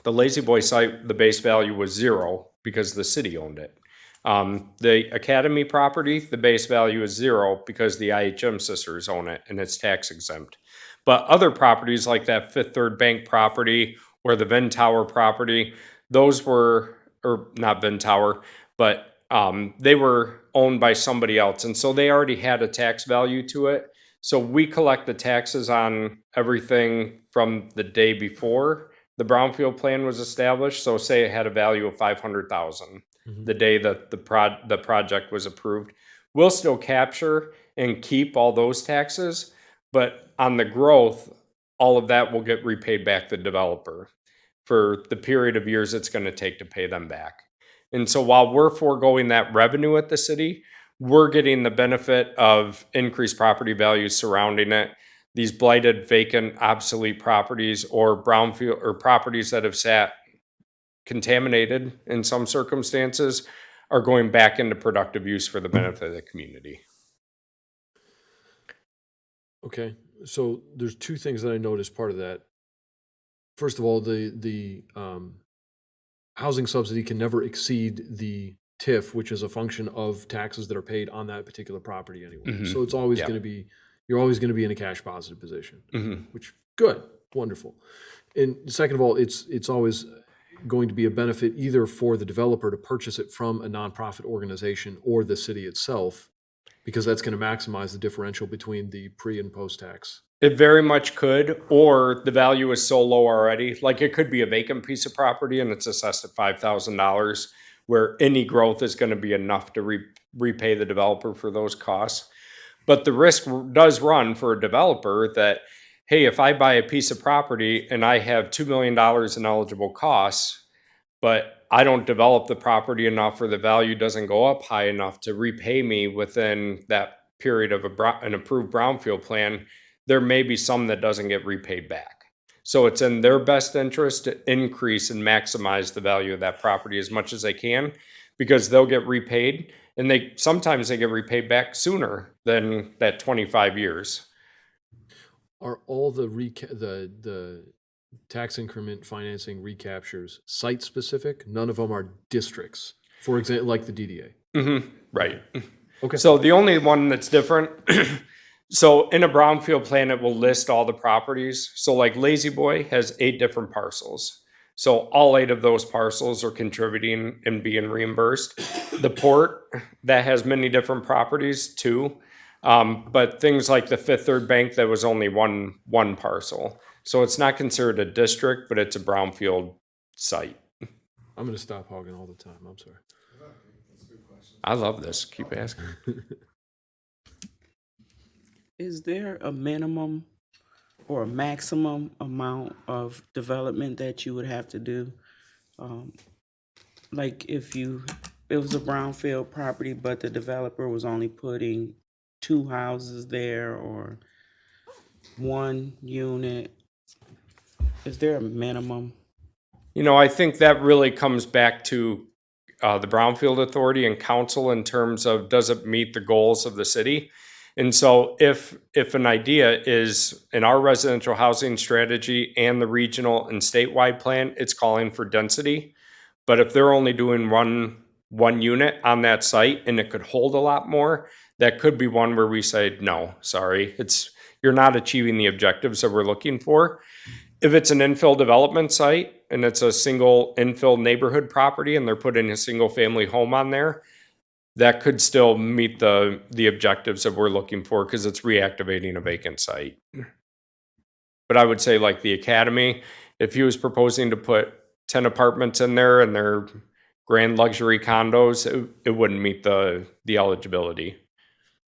Lazy Boy site, the base value was 0 because the city owned it. The Academy property, the base value is 0 because the IHM sisters own it and it's tax exempt. But other properties like that Fifth Third Bank property or the Venn Tower property, those were, or not Venn Tower, but they were owned by somebody else. And so they already had a tax value to it. So we collect the taxes on everything from the day before the brownfield plan was established. So say it had a value of $500,000 the day that the project was approved. We'll still capture and keep all those taxes, but on the growth, all of that will get repaid back to the developer for the period of years it's going to take to pay them back. And so while we're foregoing that revenue at the city, we're getting the benefit of increased property values surrounding it. These blighted, vacant, obsolete properties or brownfield or properties that have sat contaminated in some circumstances are going back into productive use for the benefit of the community. Okay, so there's two things that I noticed part of that. First of all, the housing subsidy can never exceed the TIF, which is a function of taxes that are paid on that particular property anyway. So it's always going to be, you're always going to be in a cash positive position, which good, wonderful. And second of all, it's always going to be a benefit either for the developer to purchase it from a nonprofit organization or the city itself, because that's going to maximize the differential between the pre and post tax. It very much could, or the value is so low already. Like it could be a vacant piece of property and it's assessed at $5,000, where any growth is going to be enough to repay the developer for those costs. But the risk does run for a developer that, hey, if I buy a piece of property and I have $2 million in eligible costs, but I don't develop the property enough or the value doesn't go up high enough to repay me within that period of an approved brownfield plan, there may be some that doesn't get repaid back. So it's in their best interest to increase and maximize the value of that property as much as they can, because they'll get repaid, and sometimes they get repaid back sooner than that 25 years. Are all the tax increment financing recaptures site specific? None of them are districts, for example, like the DDA. Right. Okay. So the only one that's different, so in a brownfield plan, it will list all the properties. So like Lazy Boy has 8 different parcels. So all 8 of those parcels are contributing and being reimbursed. The port, that has many different properties too. But things like the Fifth Third Bank, that was only one parcel. So it's not considered a district, but it's a brownfield site. I'm going to stop hogging all the time. I'm sorry. I love this. Keep asking. Is there a minimum or a maximum amount of development that you would have to do? Like if it was a brownfield property, but the developer was only putting 2 houses there or 1 unit, is there a minimum? You know, I think that really comes back to the Brownfield Authority and Council in terms of, does it meet the goals of the city? And so if an idea is in our residential housing strategy and the regional and statewide plan, it's calling for density. But if they're only doing one unit on that site and it could hold a lot more, that could be one where we say, no, sorry, you're not achieving the objectives that we're looking for. If it's an infill development site and it's a single infill neighborhood property and they're putting a single family home on there, that could still meet the objectives that we're looking for because it's reactivating a vacant site. But I would say like the Academy, if he was proposing to put 10 apartments in there and they're grand luxury condos, it wouldn't meet the eligibility.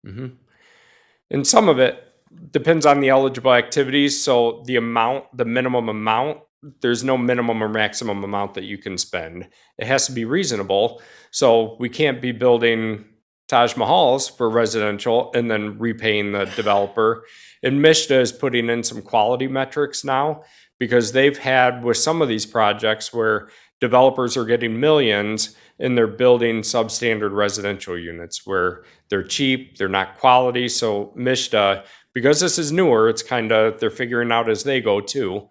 And some of it depends on the eligible activities. So the minimum amount, there's no minimum or maximum amount that you can spend. It has to be reasonable. So we can't be building Taj Mahals for residential and then repaying the developer. And Mishta is putting in some quality metrics now because they've had with some of these projects where developers are getting millions and they're building substandard residential units where they're cheap, they're not quality. So Mishta, because this is newer, it's kind of, they're figuring out as they go too.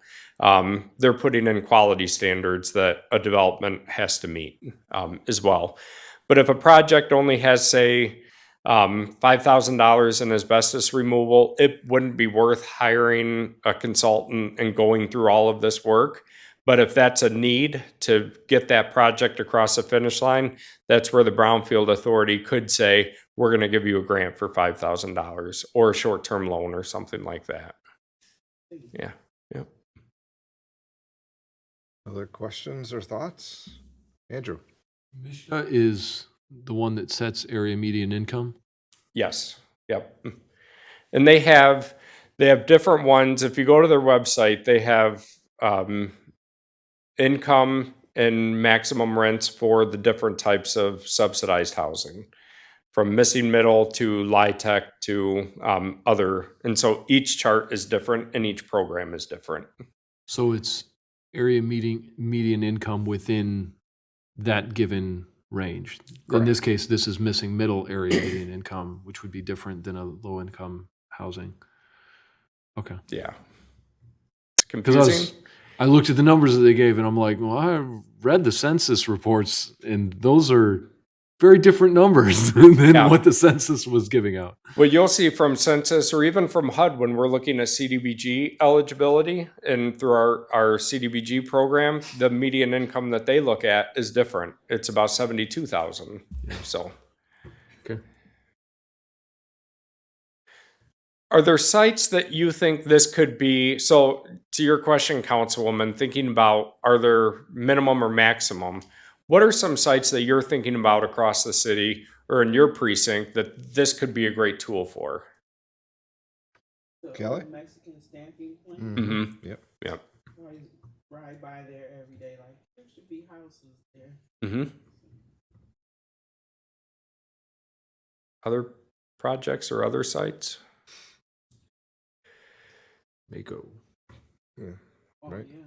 They're putting in quality standards that a development has to meet as well. But if a project only has, say, $5,000 in asbestos removal, it wouldn't be worth hiring a consultant and going through all of this work. But if that's a need to get that project across the finish line, that's where the Brownfield Authority could say, we're going to give you a grant for $5,000 or a short-term loan or something like that. Yeah. Yep. Other questions or thoughts? Andrew? Mishta is the one that sets area median income. Yes. Yep. And they have different ones. If you go to their website, they have income and maximum rents for the different types of subsidized housing, from missing middle to LIHTC to other. And so each chart is different and each program is different. So it's area median income within that given range. In this case, this is missing middle area median income, which would be different than a low income housing. Okay. Yeah. It's Because confusing. I looked at the numbers that they gave and I'm like, well, I read the census reports and those are very different numbers than Yeah. what the census was giving out. Well, you'll see from census or even from HUD when we're looking at CDBG eligibility and through our CDBG program, the median income that they look at is different. It's about 72,000. So. Okay. Are there sites that you think this could be? So to your question, Councilwoman, thinking about are there minimum or maximum? What are some sites that you're thinking about across the city or in your precinct that this could be a great tool for? Kelly? Mexican stamping plant. Mm-hmm. Yep. Yep. Ride by there every day, like there should be houses there. Mm-hmm. Other projects or other sites? Mako. Oh, Right. yeah.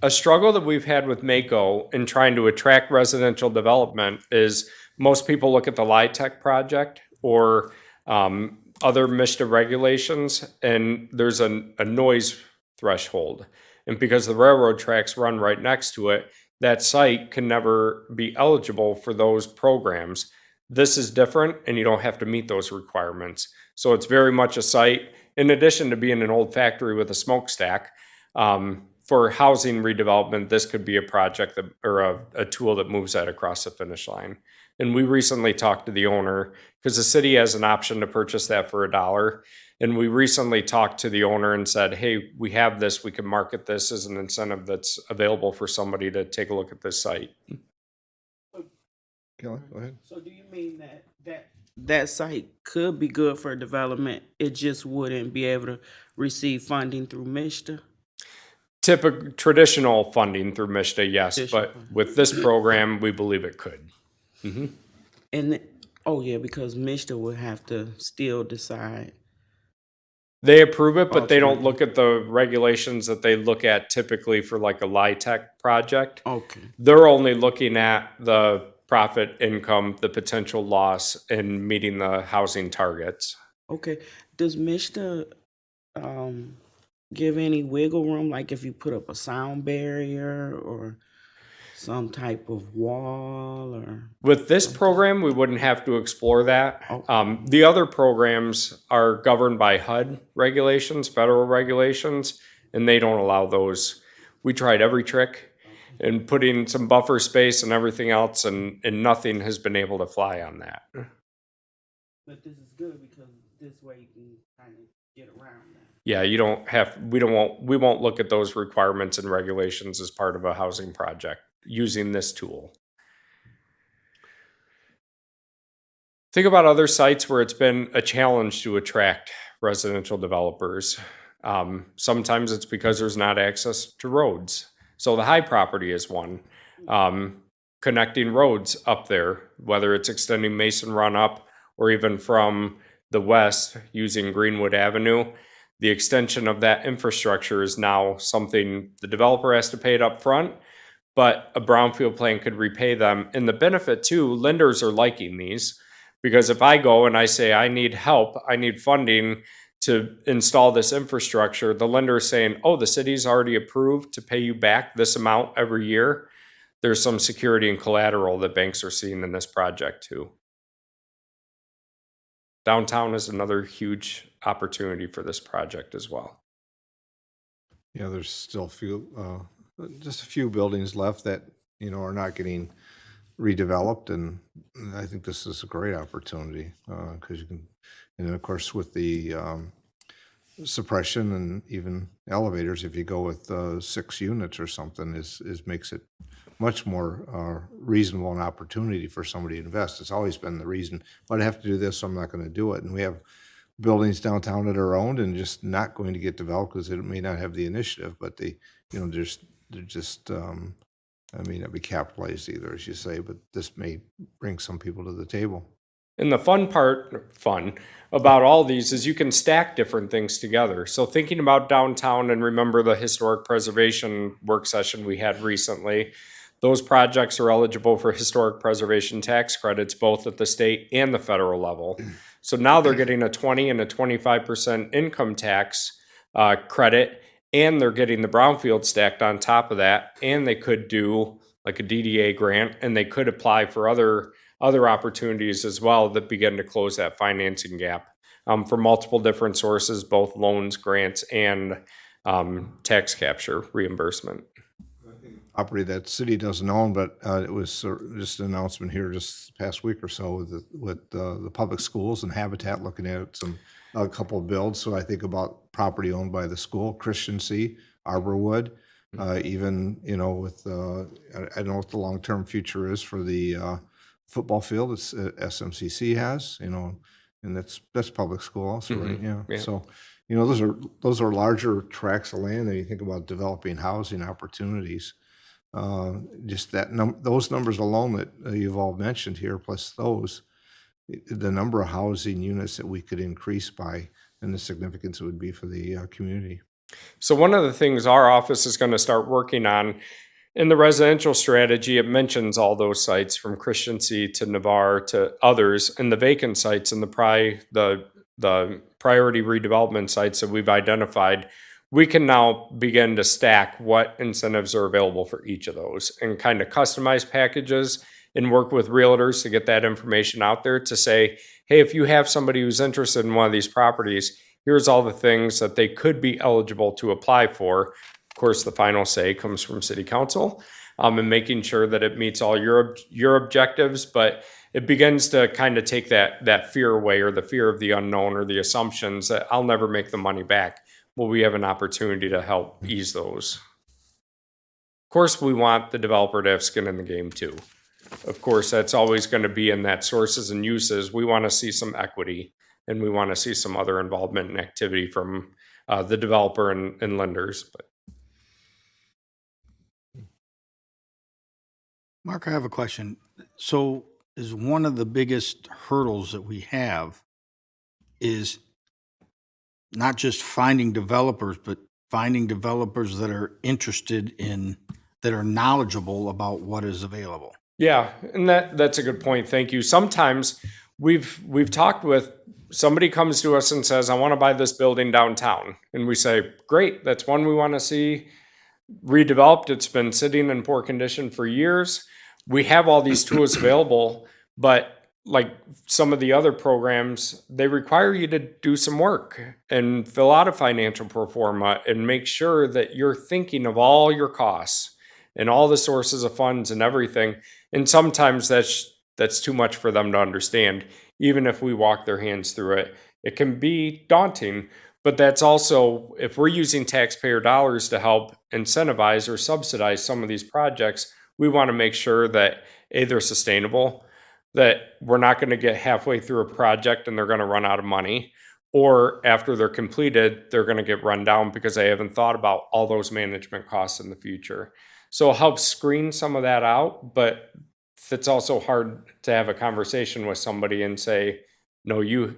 A struggle that we've had with Mako in trying to attract residential development is most people look at the LIHTC project or other MISTA regulations, and there's a noise threshold. And because the railroad tracks run right next to it, that site can never be eligible for those programs. This is different, and you don't have to meet those requirements. So it's very much a site, in addition to being an old factory with a smokestack. For housing redevelopment, this could be a project that, or a tool that moves that across the finish line. And we recently talked to the owner because the city has an option to purchase that for $1. And we recently talked to the owner and said, hey, we have this, we can market this as an incentive that's available for somebody to take a look at this site. Kelly, go ahead. So do you mean that site could be good for development? It just wouldn't be able to receive funding through MISTA? Typical traditional funding through MISTA, yes, Traditional but funding. with this program, we believe it could. Mm-hmm. And oh yeah, because MISTA would have to still decide. They approve it, but they don't look at the regulations that they look at typically for like a LIHTC project. Okay. They're only looking at the profit, income, the potential loss, and meeting the housing targets. Okay. Does MISTA give any wiggle room, like if you put up a sound barrier or some type of wall or? With this program, we wouldn't have to explore that. Okay. The other programs are governed by HUD regulations, federal regulations, and they don't allow those. We tried every trick and putting some buffer space and everything else, and nothing has been able to fly on that. But this is good because this way you can kind of get around that. Yeah, we won't look at those requirements and regulations as part of a housing project using this tool. Think about other sites where it's been a challenge to attract residential developers. Sometimes it's because there's not access to roads. So the High property is one. Connecting roads up there, whether it's extending Mason Run up or even from the west using Greenwood Avenue, the extension of that infrastructure is now something the developer has to pay it up front, but a brownfield plan could repay them. And the benefit too, lenders are liking these, because if I go and I say I need help, I need funding to install this infrastructure, the lender is saying, oh, the city's already approved to pay you back this amount every year. There's some security and collateral that banks are seeing in this project too. Downtown is another huge opportunity for this project as well. Yeah, there's still just a few buildings left that, are not getting redeveloped, and I think this is a great opportunity, because you can, and then of course with the suppression and even elevators, if you go with 6 units or something, is makes it much more reasonable an opportunity for somebody to invest. It's always been the reason, but I have to do this, so I'm not going to do it. And we have buildings downtown that are owned and just not going to get developed because it may not have the initiative, but they're just I mean, it'd be capitalized either, as you say, but this may bring some people to the table. And the fun about all these is you can stack different things together. So thinking about downtown, and remember the historic preservation work session we had recently, those projects are eligible for historic preservation tax credits, both at the state and the federal level. So now they're getting a 20 and a 25% income tax credit, and they're getting the brownfield stacked on top of that. And they could do like a DDA grant, and they could apply for other opportunities as well that begin to close that financing gap for multiple different sources, both loans, grants, and tax capture reimbursement. Property that city doesn't own, but it was just an announcement here just past week or so with the public schools and Habitat looking at a couple of builds. So I think about property owned by the school, Christiancy, Arborwood, even, with, I don't know what the long-term future is for the football field that SMCC has, and that's public school also, right? Yeah. So, those are larger tracts of land, and you think about developing housing opportunities. Just those numbers alone that you've all mentioned here, plus the number of housing units that we could increase by, and the significance it would be for the community. So one of the things our office is going to start working on in the residential strategy, it mentions all those sites from Christiancy to Navarre to others, and the vacant sites and the priority redevelopment sites that we've identified. We can now begin to stack what incentives are available for each of those and kind of customize packages and work with realtors to get that information out there to say, hey, if you have somebody who's interested in one of these properties, here's all the things that they could be eligible to apply for. Of course, the final say comes from City Council, and making sure that it meets all your objectives, but it begins to kind of take that fear away, or the fear of the unknown, or the assumptions that I'll never make the money back. Well, we have an opportunity to help ease those. Of course, we want the developer to have skin in the game too. Of course, that's always going to be in that sources and uses. We want to see some equity, and we want to see some other involvement and activity from the developer and lenders. But Mark, I have a question. So is one of the biggest hurdles that we have is not just finding developers, but finding developers that are interested in, that are knowledgeable about what is available. yeah, and that's a good point. Thank you. Sometimes we've talked with somebody comes to us and says, I want to buy this building downtown. And we say, great, that's one we want to see redeveloped. It's been sitting in poor condition for years. We have all these tools available, but like some of the other programs, they require you to do some work and fill out a financial pro forma and make sure that you're thinking of all your costs and all the sources of funds and everything. And sometimes that's too much for them to understand. Even if we walk their hands through it, it can be daunting. But that's also, if we're using taxpayer dollars to help incentivize or subsidize some of these projects, we want to make sure that A, they're sustainable, that we're not going to get halfway through a project and they're going to run out of money, or after they're completed, they're going to get run down because they haven't thought about all those management costs in the future. So it helps screen some of that out, but it's also hard to have a conversation with somebody and say, no, you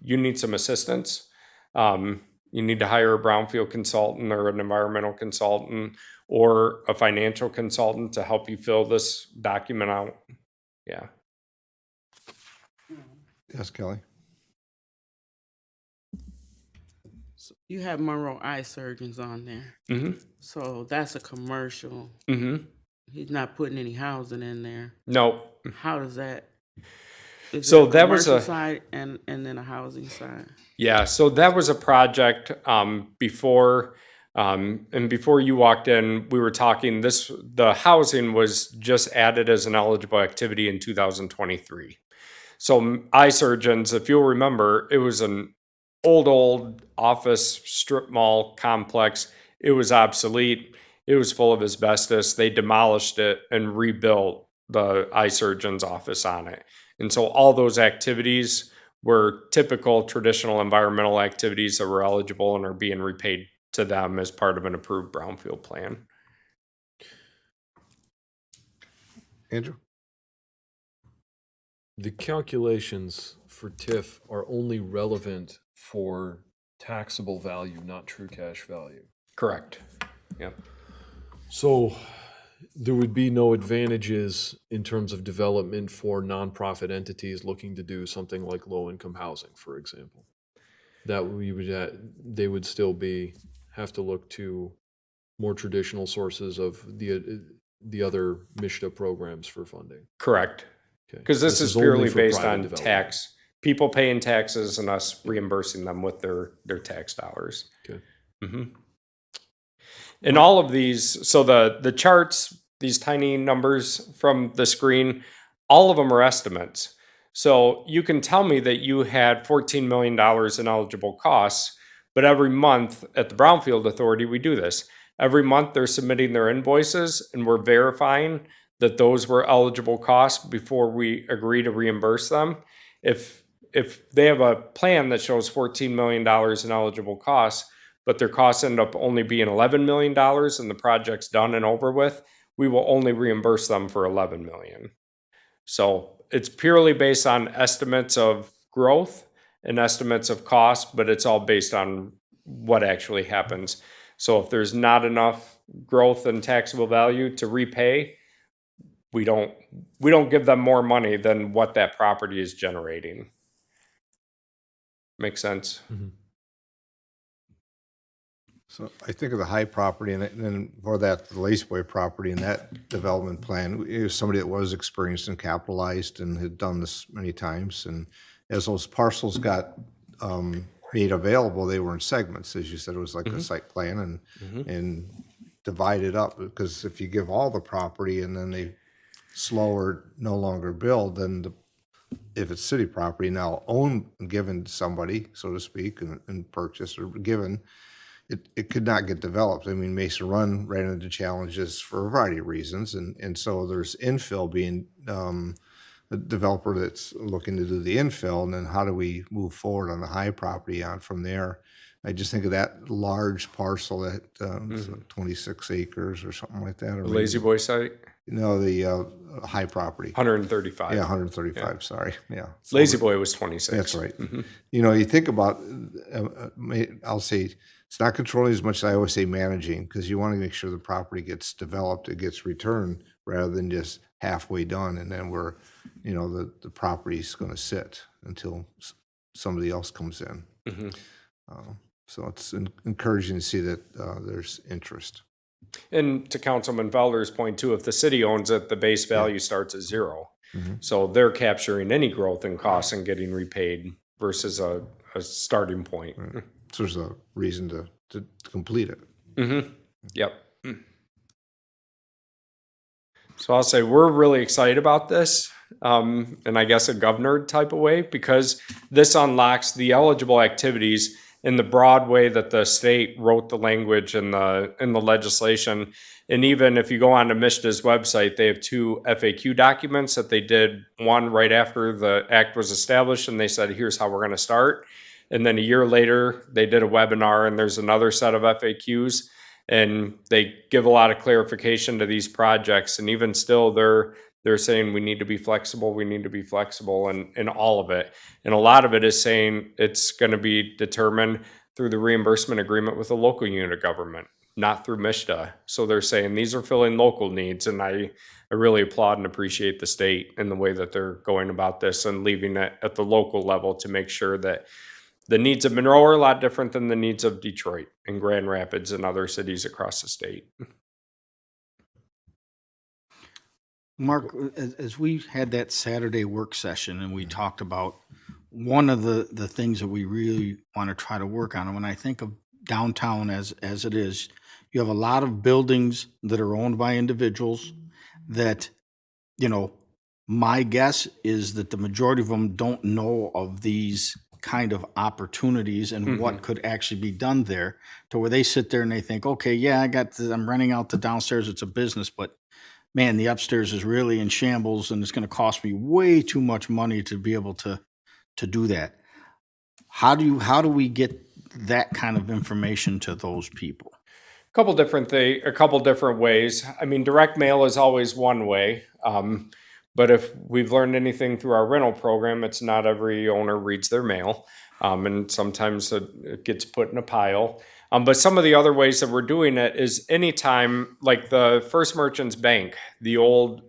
need some assistance. You need to hire a brownfield consultant or an environmental consultant or a financial consultant to help you fill this document out. Yeah. Yes, Kelly? You have Monroe eye surgeons on there, Mm-hmm. so that's a commercial. Mm-hmm. He's not putting any housing in there. No. How does that? Is So there a that was commercial a- side and then a housing side. Yeah, so that was a project before and before you walked in, we were talking the housing was just added as an eligible activity in 2023. So eye surgeons, if you'll remember, it was an old office strip mall complex. It was obsolete. It was full of asbestos. They demolished it and rebuilt the eye surgeon's office on it. And so all those activities were typical traditional environmental activities that were eligible and are being repaid to them as part of an approved brownfield plan. Andrew? The calculations for TIF are only relevant for taxable value, not true cash value. Correct. Yep. So there would be no advantages in terms of development for nonprofit entities looking to do something like low-income housing, for example. That they would still have to look to more traditional sources of the other MISHDA programs for funding. Correct. Okay. Because this is only purely for based private on development. tax, people paying taxes and us reimbursing them with their tax dollars. Okay. Mm-hmm. And all of these, so the charts, these tiny numbers from the screen, all of them are estimates. So you can tell me that you had $14 million in eligible costs, but every month at the Brownfield Authority, we do this. Every month they're submitting their invoices and we're verifying that those were eligible costs before we agree to reimburse them. If they have a plan that shows $14 million in eligible costs, but their costs end up only being $11 million and the project's done and over with, we will only reimburse them for $11 million. So it's purely based on estimates of growth and estimates of cost, but it's all based on what actually happens. So if there's not enough growth and taxable value to repay, we don't give them more money than what that property is generating. Makes sense? Mm-hmm. So I think of the High property and then for that, the Laceboy property and that development plan, it was somebody that was experienced and capitalized and had done this many times. And as those parcels got made available, they were in segments. As you said, it was like a site plan and divided up. Because if you give all the property and then they slow or no longer build, then if it's city property now owned and given to somebody, so to speak, and purchased or given, it could not get developed. I mean, Mesa Run ran into challenges for a variety of reasons, and so there's infill being a developer that's looking to do the infill, and then how do we move forward on the High property on from there? I just think of that large parcel that 26 acres or something like that. Or The Lazy Boy site, no, the High property. 135. Yeah, 135. Sorry, yeah. Lazy Boy was 26. That's right. You know, you think about, I'll say, it's not controlling as much as I always say managing, because you want to make sure the property gets developed, it gets returned, rather than just halfway done, and then we're, you know, the property's going to sit until somebody else comes in. So it's encouraging to see that there's interest. And to Councilman Felder's point too, if the city owns it, the base value starts at zero. So they're capturing any growth in costs and getting repaid versus a starting point. So there's a reason to complete it. Yep. So I'll say we're really excited about this, and I guess a governor type of way, because this unlocks the eligible activities in the broad way that the state wrote the language in the legislation. And even if you go on to MISHDA's website, they have 2 FAQ documents that they did, one right after the act was established, and they said, here's how we're going to start. And then a year later, they did a webinar, and there's another set of FAQs. And they give a lot of clarification to these projects. And even still, they're saying we need to be flexible, and all of it. And a lot of it is saying it's going to be determined through the reimbursement agreement with the local unit of government, not through MISHDA. So they're saying these are filling local needs. And I really applaud and appreciate the state and the way that they're going about this and leaving it at the local level to make sure that the needs of Monroe are a lot different than the needs of Detroit and Grand Rapids and other cities across the state. Mark, as we had that Saturday work session and we talked about one of the things that we really want to try to work on, and when I think of downtown as it is, you have a lot of buildings that are owned by individuals that, my guess is that the majority of them don't know of these kind of opportunities and what could actually be done there, to where they sit there and they think, okay, yeah, I'm renting out the downstairs, it's a business, but man, the upstairs is really in shambles and it's going to cost me way too much money to be able to do that. How do we get that kind of information to those people? A couple different ways. I mean, direct mail is always one way. But if we've learned anything through our rental program, it's not every owner reads their mail. And sometimes it gets put in a pile. But some of the other ways that we're doing it is anytime, like the First Merchants Bank, the old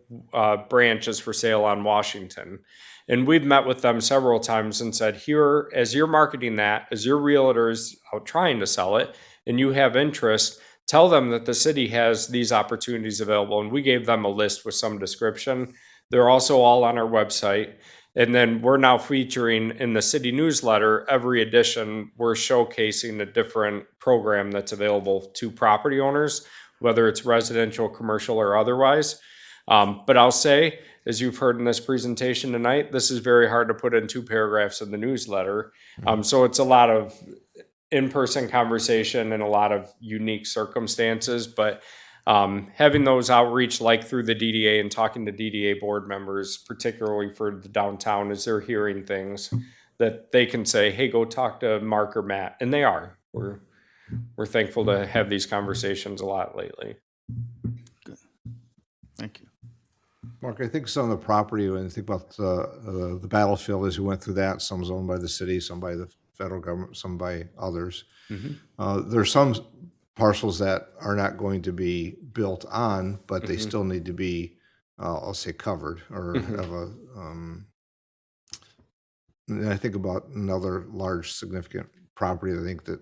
branch is for sale on Washington. And we've met with them several times and said, here, as you're marketing that, as your realtor's out trying to sell it, and you have interest, tell them that the city has these opportunities available. And we gave them a list with some description. They're also all on our website. And then we're now featuring in the city newsletter, every edition, we're showcasing a different program that's available to property owners, whether it's residential, commercial, or otherwise. But I'll say, as you've heard in this presentation tonight, this is very hard to put in 2 paragraphs in the newsletter. So it's a lot of in-person conversation and a lot of unique circumstances, but having those outreach like through the DDA and talking to DDA board members, particularly for the downtown, as they're hearing things that they can say, hey, go talk to Mark or Matt. And they are. We're thankful to have these conversations a lot lately. Good. Thank you. Mark, I think some of the property, when you think about the battlefield as we went through that, some's owned by the city, some by the federal government, some by others. There's some parcels that are not going to be built on, but they still need to be, I'll say, covered or have a. And I think about another large significant property. I think that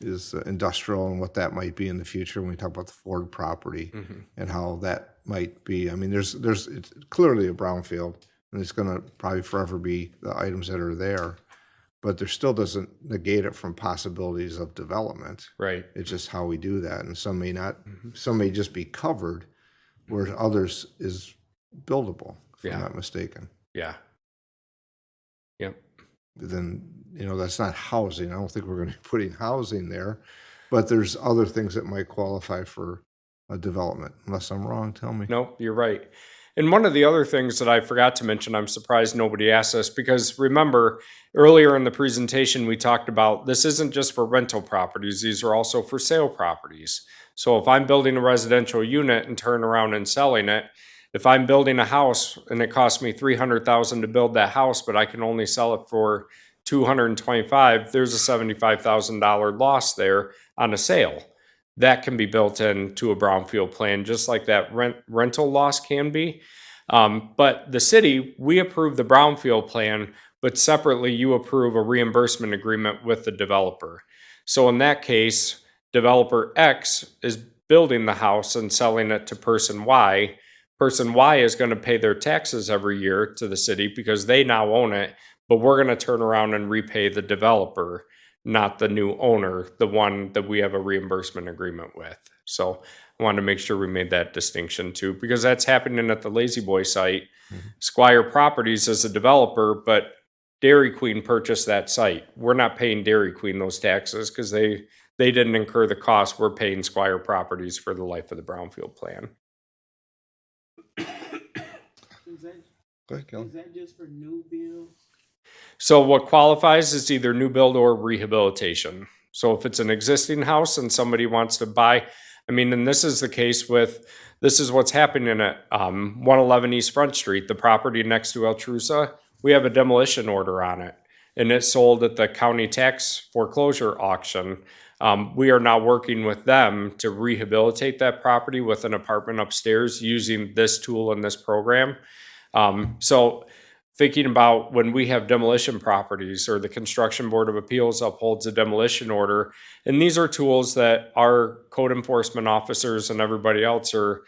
is industrial and what that might be in the future when we talk about the Ford property and how that might be. I mean, it's clearly a brownfield, and it's going to probably forever be the items that are there. But there still doesn't negate it from possibilities of development. Right. It's just how we do that. And some may not, some may just be covered, whereas others is buildable, if I'm not mistaken. Yeah. Yep. Then, that's not housing. I don't think we're going to be putting housing there, but there's other things that might qualify for a development. Unless I'm wrong, tell me. No, you're right. And one of the other things that I forgot to mention, I'm surprised nobody asked us, because remember, earlier in the presentation, we talked about this isn't just for rental properties. These are also for sale properties. So if I'm building a residential unit and turn around and selling it, if I'm building a house and it costs me $300,000 to build that house, but I can only sell it for $225,000, there's a $75,000 loss there on a sale. That can be built into a brownfield plan, just like that rental loss can be. But the city, we approve the brownfield plan, but separately you approve a reimbursement agreement with the developer. So in that case, developer X is building the house and selling it to person Y, person Y is going to pay their taxes every year to the city because they now own it, but we're going to turn around and repay the developer, not the new owner, the one that we have a reimbursement agreement with. So I wanted to make sure we made that distinction too, because that's happening at the Lazy Boy site. Squire Properties is a developer, but Dairy Queen purchased that site. We're not paying Dairy Queen those taxes because they didn't incur the cost. We're paying Squire Properties for the life of the brownfield plan. Go ahead, Kelly. Is that just for new builds? So what qualifies is either new build or rehabilitation. So if it's an existing house and somebody wants to buy, I mean, and this is the case with, this is what's happening at 111 East Front Street, the property next to Altrusa. We have a demolition order on it, and it sold at the county tax foreclosure auction. We are now working with them to rehabilitate that property with an apartment upstairs using this tool in this program. So thinking about when we have demolition properties or the Construction Board of Appeals upholds a demolition order, and these are tools that our code enforcement officers and everybody else are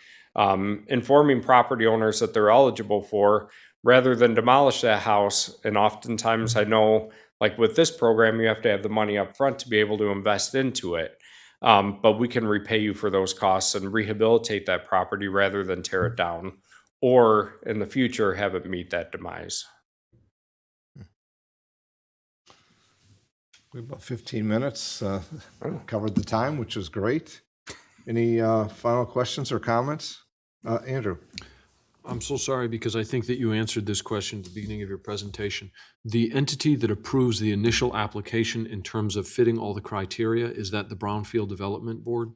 informing property owners that they're eligible for, rather than demolish that house. And oftentimes I know, like with this program, you have to have the money up front to be able to invest into it. But we can repay you for those costs and rehabilitate that property rather than tear it down, or in the future have it meet that demise. We have about 15 minutes, covered the time, which was great. Any final questions or comments? Andrew? I'm so sorry because I think that you answered this question at the beginning of your presentation. The entity that approves the initial application in terms of fitting all the criteria, is that the Brownfield Development Board?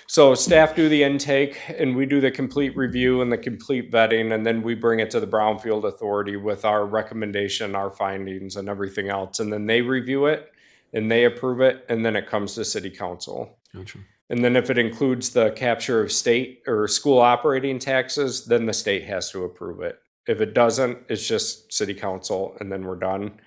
So staff do the intake and we do the complete review and the complete vetting, and then we bring it to the Brownfield Authority with our recommendation, our findings and everything else. And then they review it and they approve it, and then it comes to City Council. Gotcha. And then if it includes the capture of state or school operating taxes, then the state has to approve it. If it doesn't, it's just City Council and then we're done.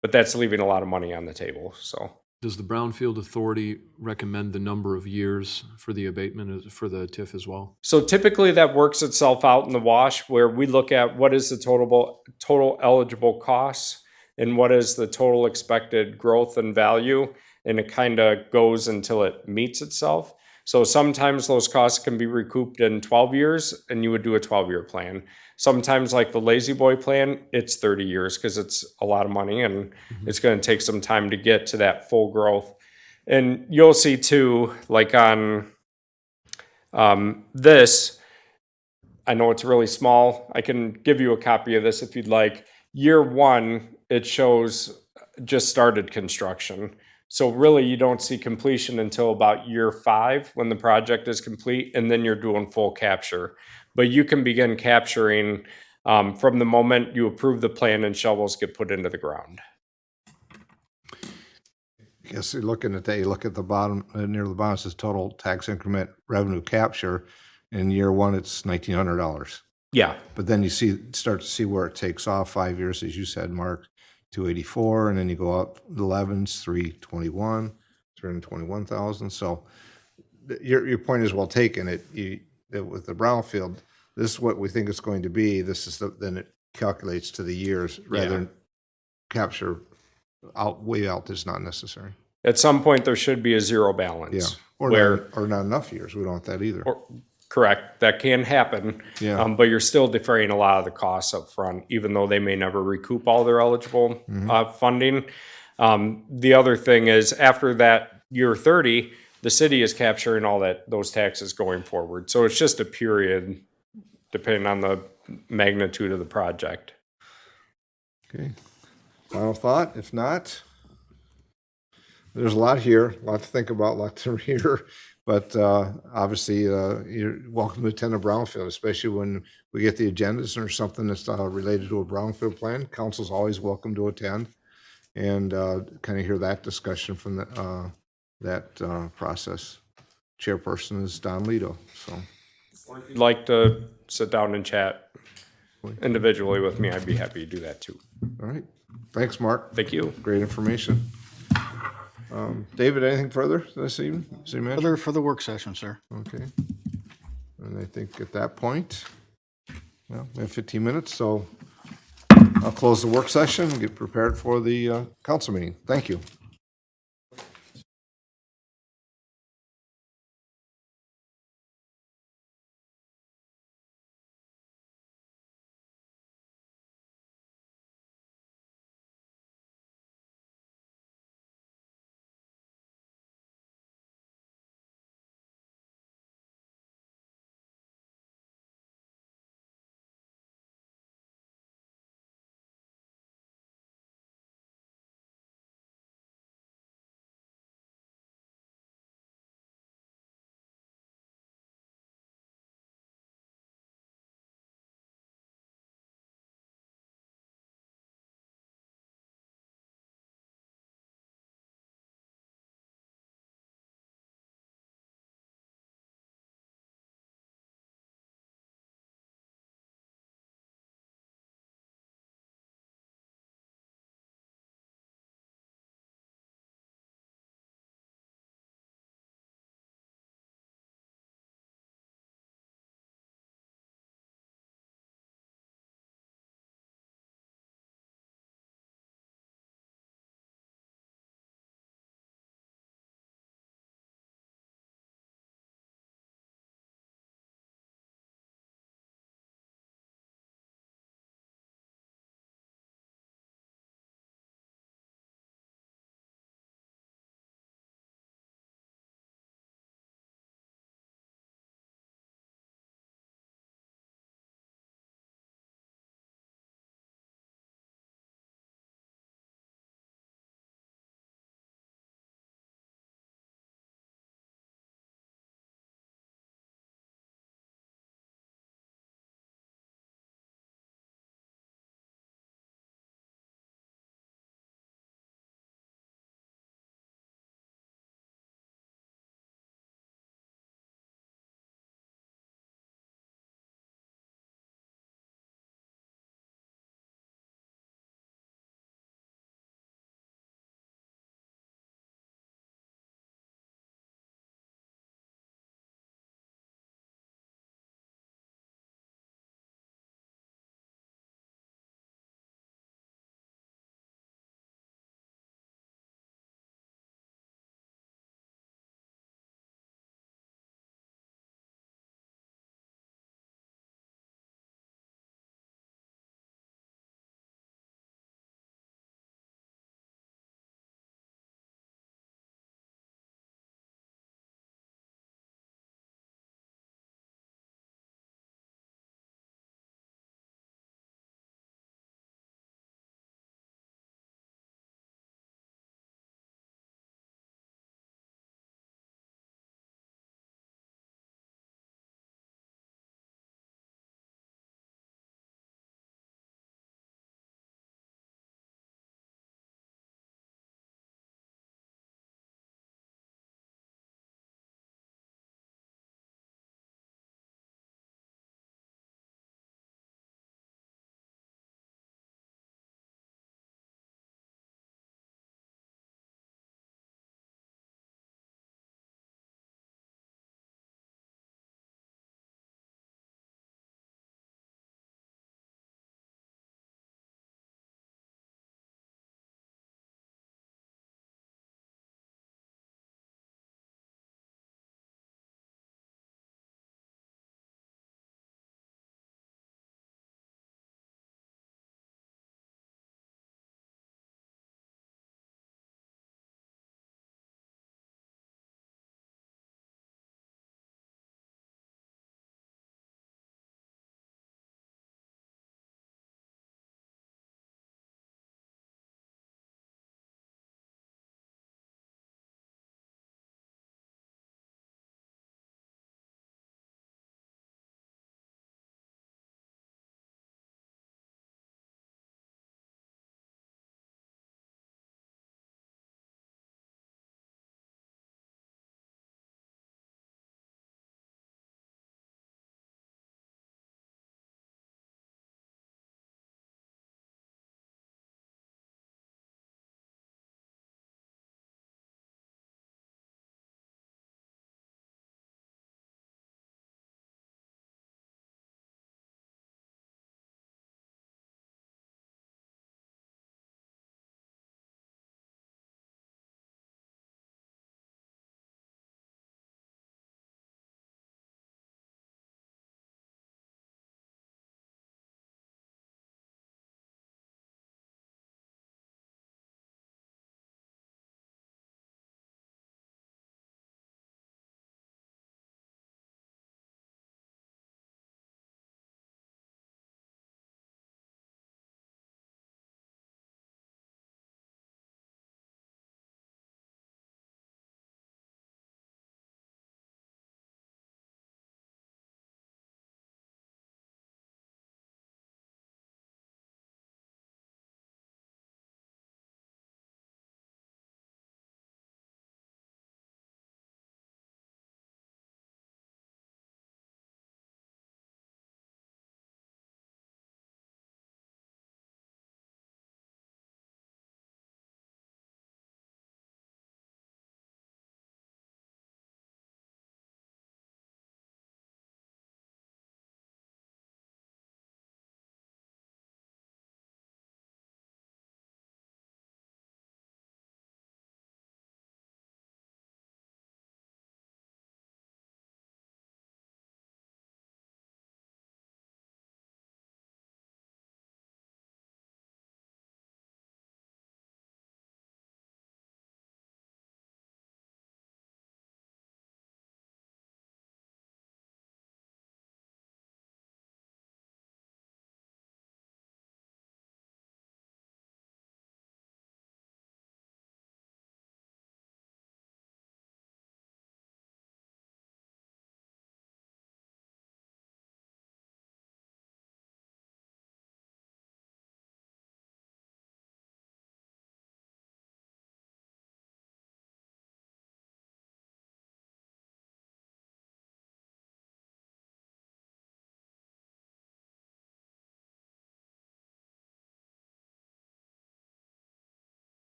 But that's leaving a lot of money on the table, so. Does the Brownfield Authority recommend the number of years for the abatement for the TIF as well? So typically that works itself out in the wash, where we look at what is the total eligible costs and what is the total expected growth and value, and it kind of goes until it meets itself. So sometimes those costs can be recouped in 12 years and you would do a 12-year plan. Sometimes, like the Lazy Boy plan, it's 30 years because it's a lot of money and it's going to take some time to get to that full growth. And you'll see too, like on this, I know it's really small. I can give you a copy of this if you'd like. Year one, it shows just started construction. So really you don't see completion until about year 5 when the project is complete, and then you're doing full capture. But you can begin capturing from the moment you approve the plan and shovels get put into the ground. I guess you're looking at that, you look at the bottom, near the bottom, it says total tax increment revenue capture. In year one, it's $1,900. Yeah. But then you start to see where it takes off 5 years, as you said, Mark, 284, and then you go up 11s, 321, 321,000. So your point is well taken. With the brownfield, this is what we think it's going to be. This is then it calculates to the years rather than capture way out is not necessary. At some point there should be a zero balance. Yeah, or not enough years. We don't want that either. Correct. That can happen. Yeah. But you're still deferring a lot of the costs up front, even though they may never recoup all their eligible funding. The other thing is, after that year 30, the city is capturing all those taxes going forward. So it's just a period depending on the magnitude of the project. Okay. Final thought? If not, there's a lot here, a lot to think about, a lot to hear. But obviously, you're welcome to attend a brownfield, especially when we get the agendas or something that's related to a brownfield plan. Council's always welcome to attend and kind of hear that discussion from that process. Chairperson is Don Lido. So, If you'd like to sit down and chat individually with me, I'd be happy to do that too. all right. Thanks, Mark. Thank you. Great information. David, anything further this evening? Other for the work session, sir. Okay. And I think at that point, Well, we have 15 minutes, so I'll close the work session and get prepared for the council meeting. Thank you.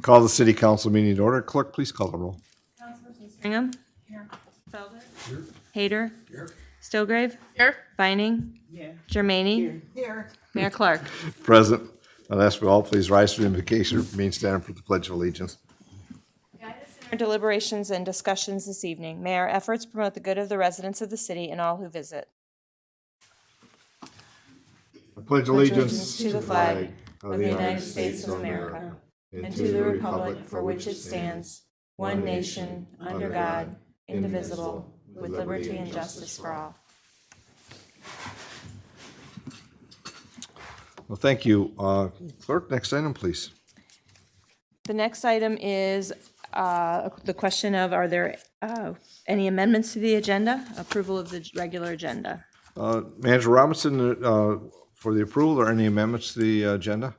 Call the city council meeting to order. Clerk, please call the roll. Stringham? Felder? Hayter? Stillgrave? Vining? Germaini? Here. Mayor Clark? Present. I'll ask you all please rise for the invocation. Remain standing for the Pledge of Allegiance. Our deliberations and discussions this evening. May our efforts promote the good of the residents of the city and all who visit. I pledge Allegiance to the flag of the United States of America and to the republic for which it stands, one nation, under God, indivisible, with liberty and justice for all. Well, thank you. Clerk, next item, please. The next item is the question of, are there any amendments to the agenda? Approval of the regular agenda. Manager Robinson, for the approval or any amendments to the agenda?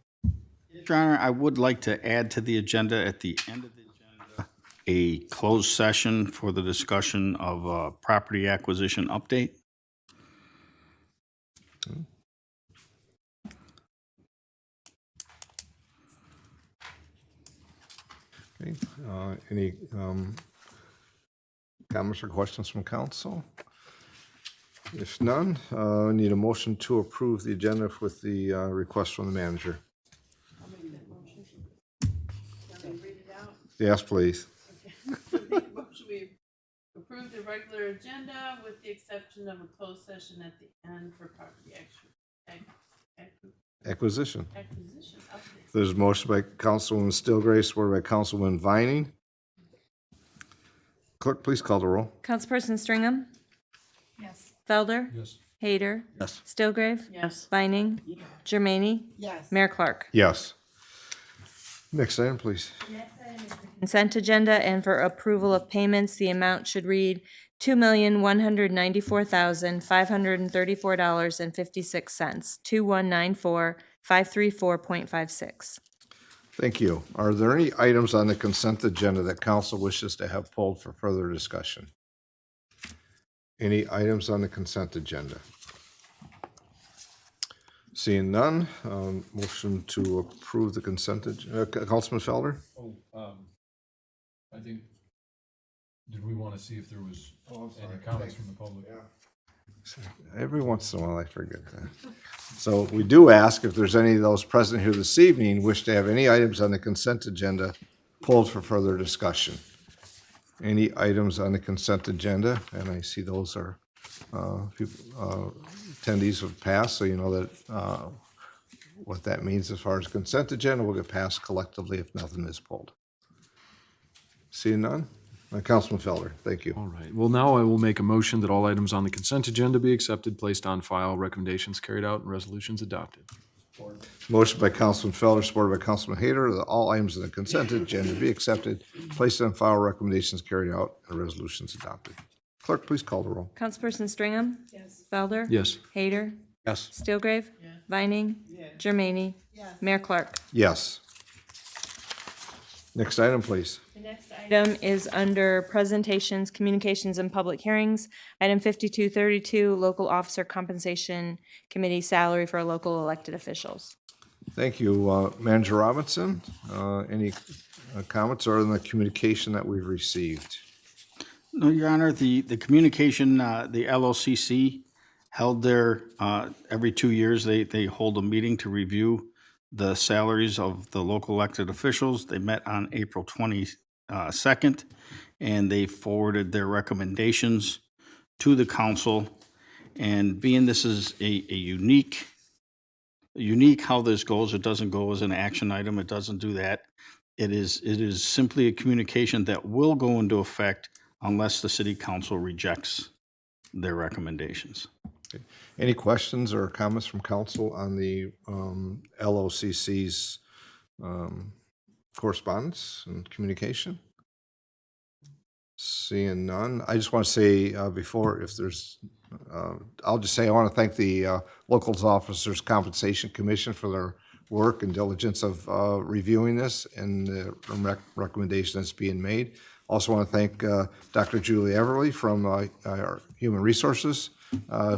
Your Honor, I would like to add to the agenda at the end of the agenda a closed session for the discussion of property acquisition update. Okay. Any comments or questions from council? If none, I need a motion to approve the agenda with the request from the manager. Read it out. Yes, please. Make a motion, we approve the regular agenda with the exception of a closed session at the end for property Acquisition. acquisition updates. There's a motion by Councilwoman Stillgrace, supported by Councilwoman Vining. Clerk, please call the roll. Councilperson Stringham? Yes. Felder? Yes. Hayter? Yes. Stillgrave? Yes. Vining? Germaini? Yes. Mayor Clark? Yes. Next item, please. Consent agenda, and for approval of payments, the amount should read $2,194,534.56, 2194,534.56. Thank you. Are there any items on the consent agenda that council wishes to have pulled for further discussion? Any items on the consent agenda? Seeing none, motion to approve the consent agenda. Councilman Felder? I think, did we want to see if there was any comments from the public? Every once in a while, I forget that. So we do ask if there's any of those present here this evening wish to have any items on the consent agenda pulled for further discussion. Any items on the consent agenda, and I see those are attendees have passed, so you know that what that means as far as consent agenda will get passed collectively if nothing is pulled. Seeing none? Councilman Felder, thank you. All right. Well, now I will make a motion that all items on the consent agenda be accepted, placed on file, recommendations carried out, and resolutions adopted. Motion by Councilman Felder, supported by Councilman Hayter, that all items on the consent agenda be accepted, placed on file, recommendations carried out, and resolutions adopted. Clerk, please call the roll. Councilperson Stringham? Yes. Felder? Yes. Hayter? Yes. Stillgrave? Vining? Germaini? Yes. Mayor Clark? Yes. Next item, please. The next item is under presentations, communications, and public hearings. Item 5232, local officer compensation committee salary for local elected officials. Thank you. Manager Robinson, any comments or on the communication that we've received? No, Your Honor, the communication, the LOCC held their, every 2 years, they hold a meeting to review the salaries of the local elected officials. They met on April 22nd, and they forwarded their recommendations to the council. And being this is a unique how this goes, it doesn't go as an action item, it doesn't do that. It is simply a communication that will go into effect unless the city council rejects their recommendations. Any questions or comments from council on the LOCC's correspondence and communication? Seeing none, I just want to say before, if there's, I'll just say I want to thank the Locals Officers Compensation Commission for their work and diligence of reviewing this and the recommendation that's being made. Also want to thank Dr. Julie Everly from our Human Resources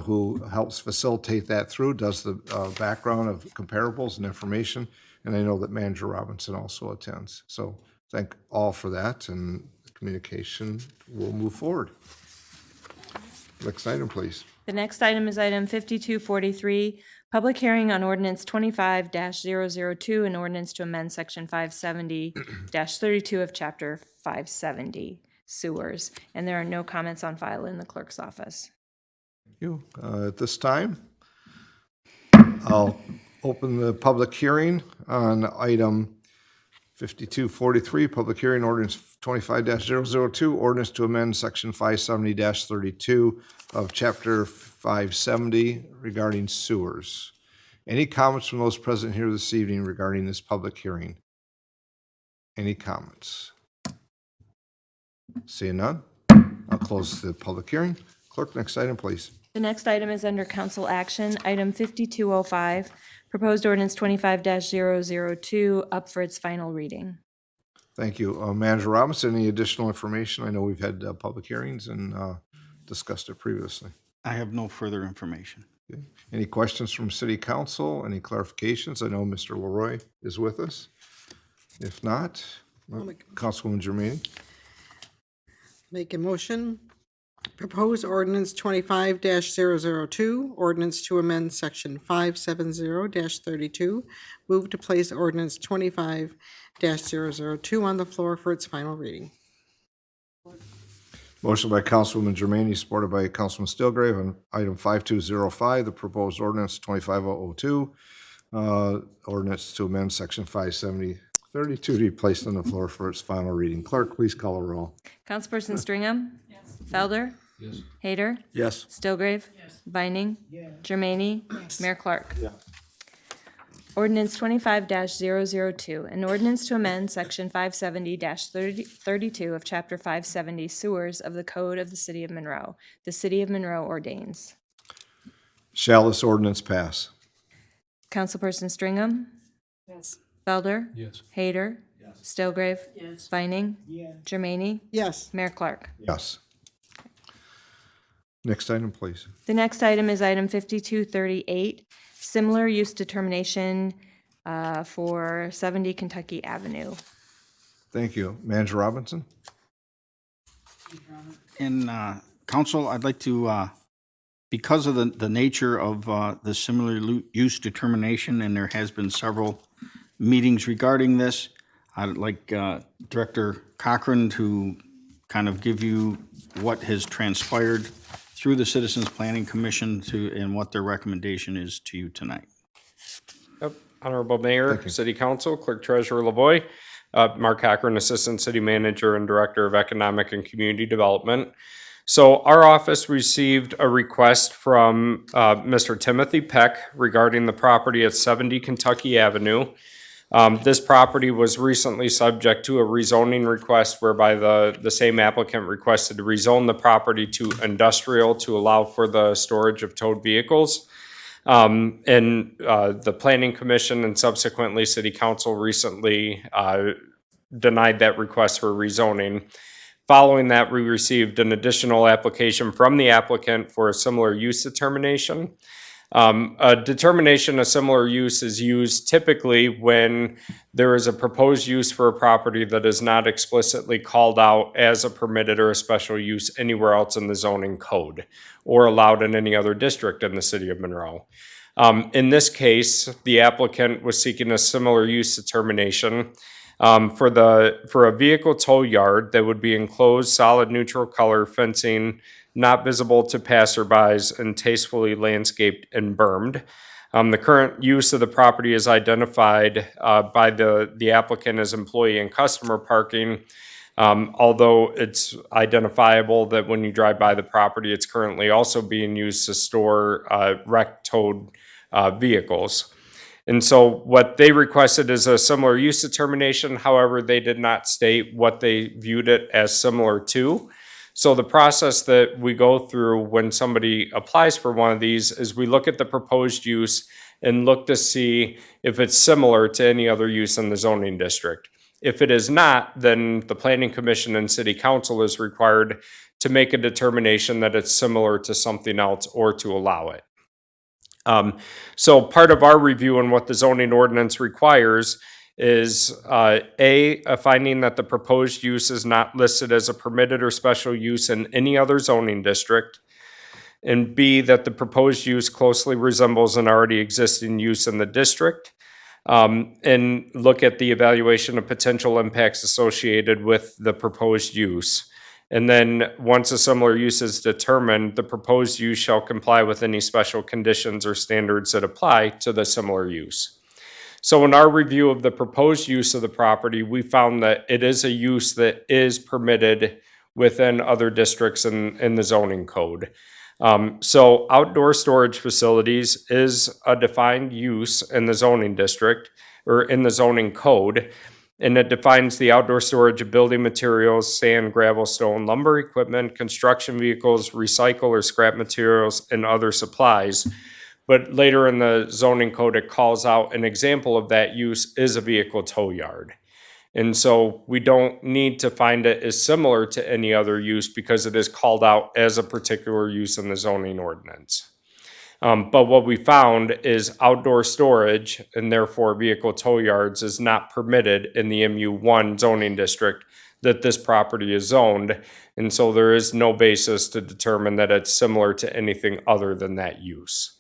who helps facilitate that through, does the background of comparables and information. And I know that Manager Robinson also attends. So thank all for that, and the communication will move forward. Next item, please. The next item is item 5243, public hearing on ordinance 25-002, an ordinance to amend section 570-32 of chapter 570 sewers. And there are no comments on file in the clerk's office. Thank you. At this time, I'll open the public hearing on item 5243, public hearing ordinance 25-002, ordinance to amend section 570-32 of chapter 570 regarding sewers. Any comments from those present here this evening regarding this public hearing? Any comments? Seeing none, I'll close the public hearing. Clerk, next item, please. The next item is under council action, item 5205, proposed ordinance 25-002, up for its final reading. Thank you. Manager Robinson, any additional information? I know we've had public hearings and discussed it previously. I have no further information. Okay. Any questions from City Council? Any clarifications? I know Mr. Leroy is with us. If not, Councilwoman Germain. Make a motion. Proposed ordinance 25-002, ordinance to amend section 570-32. Move to place ordinance 25-002 on the floor for its final reading. Motion by Councilwoman Germain, supported by Councilman Stilgrave on item 5205, the proposed ordinance 25002, ordinance to amend section 570-32 to be placed on the floor for its final reading. Clerk, please call a roll. Councilperson Stringham? Felder? Yes. Hayter? Yes. Stilgrave? Vining? Germaini? Mayor Clark? Ordinance 25-002, an ordinance to amend section 570-32 of chapter 570 sewers of the Code of the City of Monroe. The City of Monroe ordains. Shall this ordinance pass? Councilperson Stringham? Yes. Felder? Yes. Hayter? Stilgrave? Yes. Vining? Germaini? Yes. Mayor Clark? Yes. Next item, please. The next item is item 5238, similar use determination for 70 Kentucky Avenue. Thank you. Manager Robinson? In council, I'd like to, because of the nature of the similar use determination, and there has been several meetings regarding this, I'd like Director Cochran to kind of give you what has transpired through the Citizens Planning Commission and what their recommendation is to you tonight. Yep. Honorable Mayor, City Council, Clerk Treasurer Lavoy, Mark Cochran, Assistant City Manager and Director of Economic and Community Development. So our office received a request from Mr. Timothy Peck regarding the property at 70 Kentucky Avenue. This property was recently subject to a rezoning request whereby the same applicant requested to rezone the property to industrial to allow for the storage of towed vehicles. And the Planning Commission and subsequently City Council recently denied that request for rezoning. Following that, we received an additional application from the applicant for a similar use determination. A determination of similar use is used typically when there is a proposed use for a property that is not explicitly called out as a permitted or a special use anywhere else in the zoning code or allowed in any other district in the City of Monroe. In this case, the applicant was seeking a similar use determination for a vehicle tow yard that would be enclosed solid neutral color fencing, not visible to passerbys, and tastefully landscaped and bermed. The current use of the property is identified by the applicant as employee and customer parking, although it's identifiable that when you drive by the property, it's currently also being used to store wrecked towed vehicles. And so what they requested is a similar use determination. However, they did not state what they viewed it as similar to. So the process that we go through when somebody applies for one of these is we look at the proposed use and look to see if it's similar to any other use in the zoning district. If it is not, then the Planning Commission and City Council is required to make a determination that it's similar to something else or to allow it. So part of our review and what the zoning ordinance requires is a finding that the proposed use is not listed as a permitted or special use in any other zoning district, and B, that the proposed use closely resembles an already existing use in the district, and look at the evaluation of potential impacts associated with the proposed use. And then once a similar use is determined, the proposed use shall comply with any special conditions or standards that apply to the similar use. So in our review of the proposed use of the property, we found that it is a use that is permitted within other districts in the zoning code. So outdoor storage facilities is a defined use in the zoning district or in the zoning code. And it defines the outdoor storage of building materials, sand, gravel, stone, lumber, equipment, construction vehicles, recycle or scrap materials, and other supplies. But later in the zoning code, it calls out an example of that use is a vehicle tow yard. And so we don't need to find it as similar to any other use because it is called out as a particular use in the zoning ordinance. But what we found is outdoor storage and therefore vehicle tow yards is not permitted in the MU1 zoning district that this property is zoned. And so there is no basis to determine that it's similar to anything other than that use.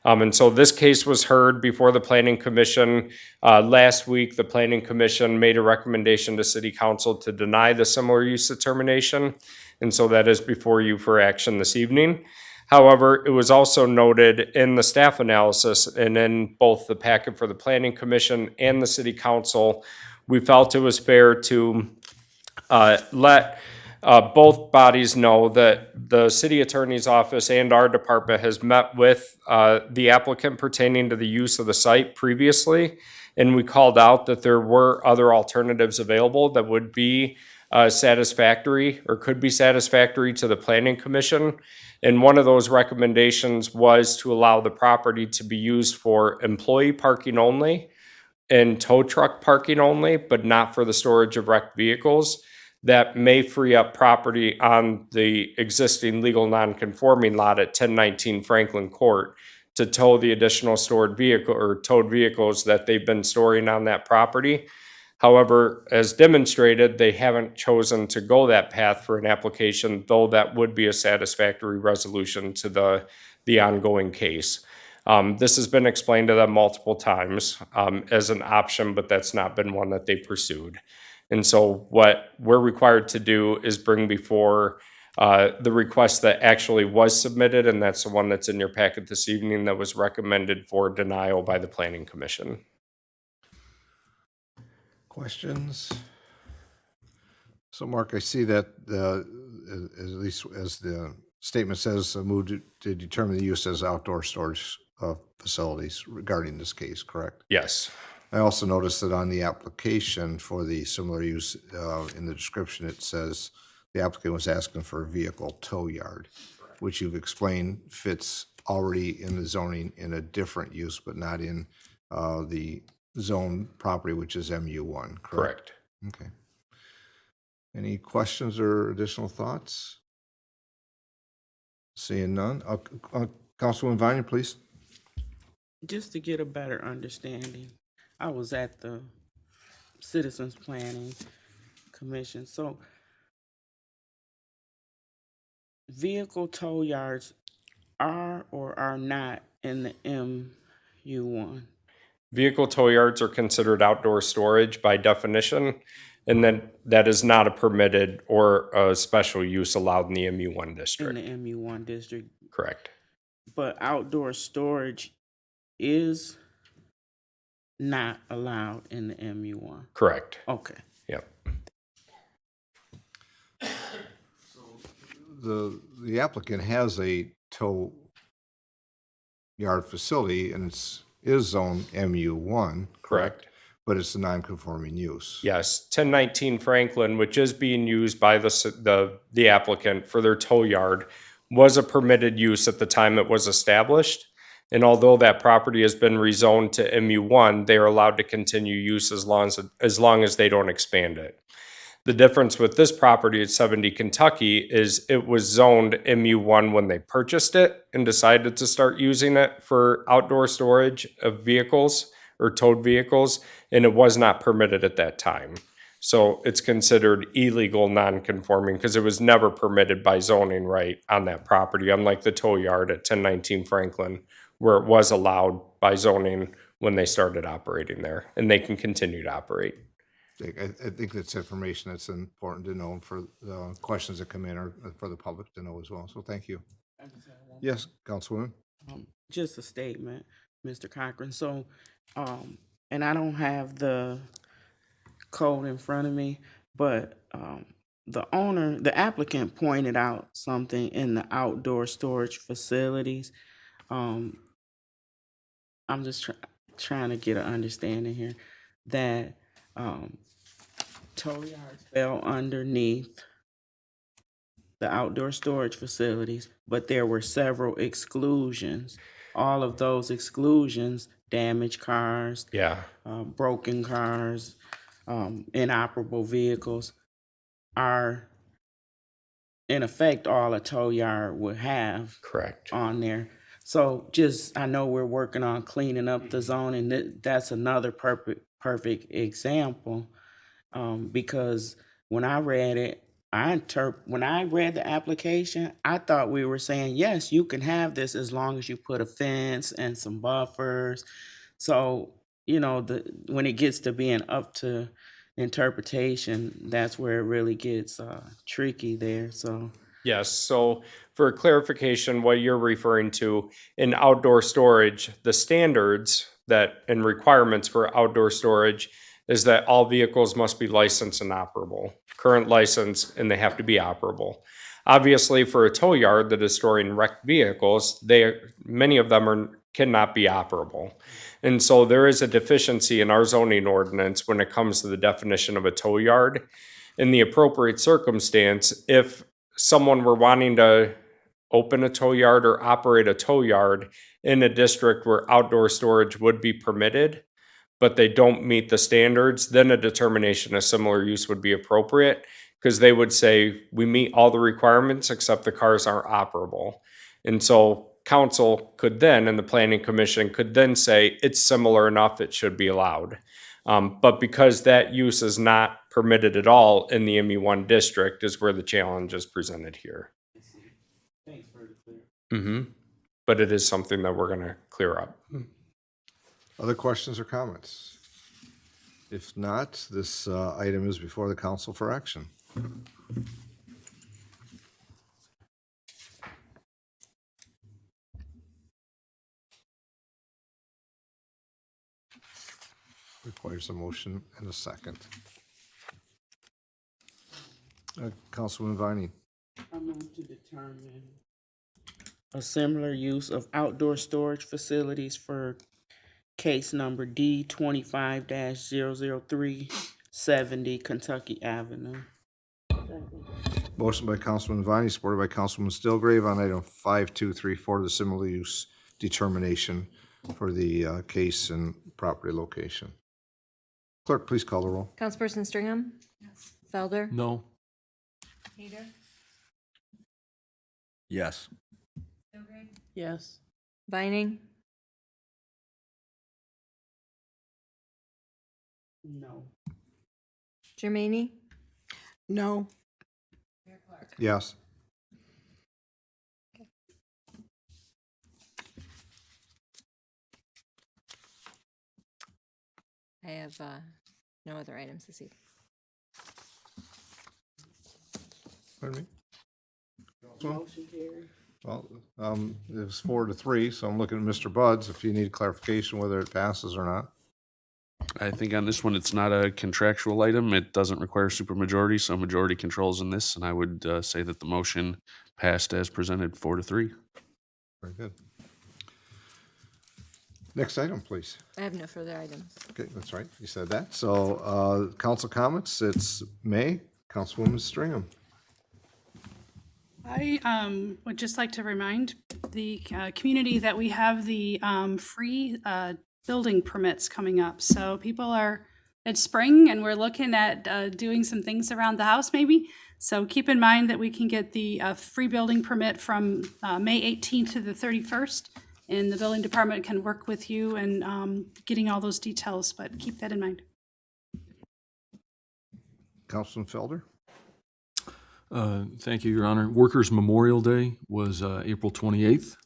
And so this case was heard before the Planning Commission. Last week, the Planning Commission made a recommendation to City Council to deny the similar use determination. And so that is before you for action this evening. However, it was also noted in the staff analysis and in both the packet for the Planning Commission and the City Council, we felt it was fair to let both bodies know that the City Attorney's Office and our department has met with the applicant pertaining to the use of the site previously, and we called out that there were other alternatives available that would be satisfactory or could be satisfactory to the Planning Commission. And one of those recommendations was to allow the property to be used for employee parking only and tow truck parking only, but not for the storage of wrecked vehicles. That may free up property on the existing legal non-conforming lot at 1019 Franklin Court to tow the additional stored vehicle or towed vehicles that they've been storing on that property. However, as demonstrated, they haven't chosen to go that path for an application, though that would be a satisfactory resolution to the ongoing case. This has been explained to them multiple times as an option, but that's not been one that they pursued. And so what we're required to do is bring before the request that actually was submitted, and that's the one that's in your packet this evening that was recommended for denial by the Planning Commission. Questions? So Mark, I see that at least as the statement says, moved to determine the use as outdoor storage facilities regarding this case, correct? Yes. I also noticed that on the application for the similar use, in the description, it says the applicant was asking for a vehicle tow yard, which you've explained fits already in the zoning in a different use, but not in the zone property, which is MU1, correct? Okay. Any questions or additional thoughts? Seeing none. Councilwoman Viner, please. Just to get a better understanding, I was at the Citizens Planning Commission. So vehicle tow yards are or are not in the MU1? Vehicle tow yards are considered outdoor storage by definition, and then that is not a permitted or a special use allowed in the MU1 district. In the MU1 district. Correct. But outdoor storage is not allowed in the MU1. Correct. Okay. Yep. The applicant has a tow yard facility and is zone MU1, Correct. but it's a non-conforming use. Yes, 1019 Franklin, which is being used by the applicant for their tow yard, was a permitted use at the time it was established. And although that property has been rezoned to MU1, they are allowed to continue use as long as they don't expand it. The difference with this property at 70 Kentucky is it was zoned MU1 when they purchased it and decided to start using it for outdoor storage of vehicles or towed vehicles, and it was not permitted at that time. So it's considered illegal non-conforming because it was never permitted by zoning right on that property, unlike the tow yard at 1019 Franklin, where it was allowed by zoning when they started operating there, and they can continue to operate. I think that's information that's important to know for questions that come in or for the public to know as well. So thank you. Yes, Councilwoman. Just a statement, Mr. Cochran. So, and I don't have the code in front of me, but the applicant pointed out something in the outdoor storage facilities. I'm just trying to get an understanding here that tow yards fell underneath the outdoor storage facilities, but there were several exclusions. All of those exclusions, damaged cars, Yeah, broken cars, inoperable vehicles, are in effect all a tow yard would have correct. on there. So just, I know we're working on cleaning up the zone, and that's another perfect example. Because when I read it, when I read the application, I thought we were saying, yes, you can have this as long as you put a fence and some buffers. So, when it gets to being up to interpretation, that's where it really gets tricky there. So, Yes, so for clarification, what you're referring to in outdoor storage, the standards that and requirements for outdoor storage is that all vehicles must be licensed and operable, current license, and they have to be operable. Obviously, for a tow yard that is storing wrecked vehicles, many of them cannot be operable. And so there is a deficiency in our zoning ordinance when it comes to the definition of a tow yard. In the appropriate circumstance, if someone were wanting to open a tow yard or operate a tow yard in a district where outdoor storage would be permitted, but they don't meet the standards, then a determination of similar use would be appropriate, because they would say, we meet all the requirements except the cars aren't operable. And so council could then, and the planning commission could then say, it's similar enough, it should be allowed. But because that use is not permitted at all in the ME1 district is where the challenge is presented here. thanks for the clear. Mm-hmm. But it is something that we're gonna clear up. Other questions or comments? If not, this item is before the council for action. Requires a motion and a second. Councilman Viney. I move to determine a similar use of outdoor storage facilities for case number D 25-003 70 Kentucky Avenue. Motion by Councilman Viney, supported by Councilman Stillgrave on item 5234, the similar use determination for the case and property location. Clerk, please call the roll. Councilperson Stringham? Yes. Felder? No. Hader? Yes. Yes. Vining? No. Jermaine? No. Yes. I have no other items this evening. Pardon me? Motion carried. Well, it was 4-3, so I'm looking at Mr. Buds, if you need clarification whether it passes or not. I think on this one, it's not a contractual item. It doesn't require supermajority, so majority controls in this, and I would say that the motion passed as presented 4-3. Very good. Next item, please. I have no further items. Okay, that's right, you said that. So, council comments, it's May, Councilwoman Stringham. I would just like to remind the community that we have the free building permits coming up. So people it's spring and we're looking at doing some things around the house maybe. So keep in mind that we can get the free building permit from May 18th to the 31st. And the building department can work with you and getting all those details, but keep that in mind. Councilman Felder? Thank you, Your Honor. Workers' Memorial Day was April 28th.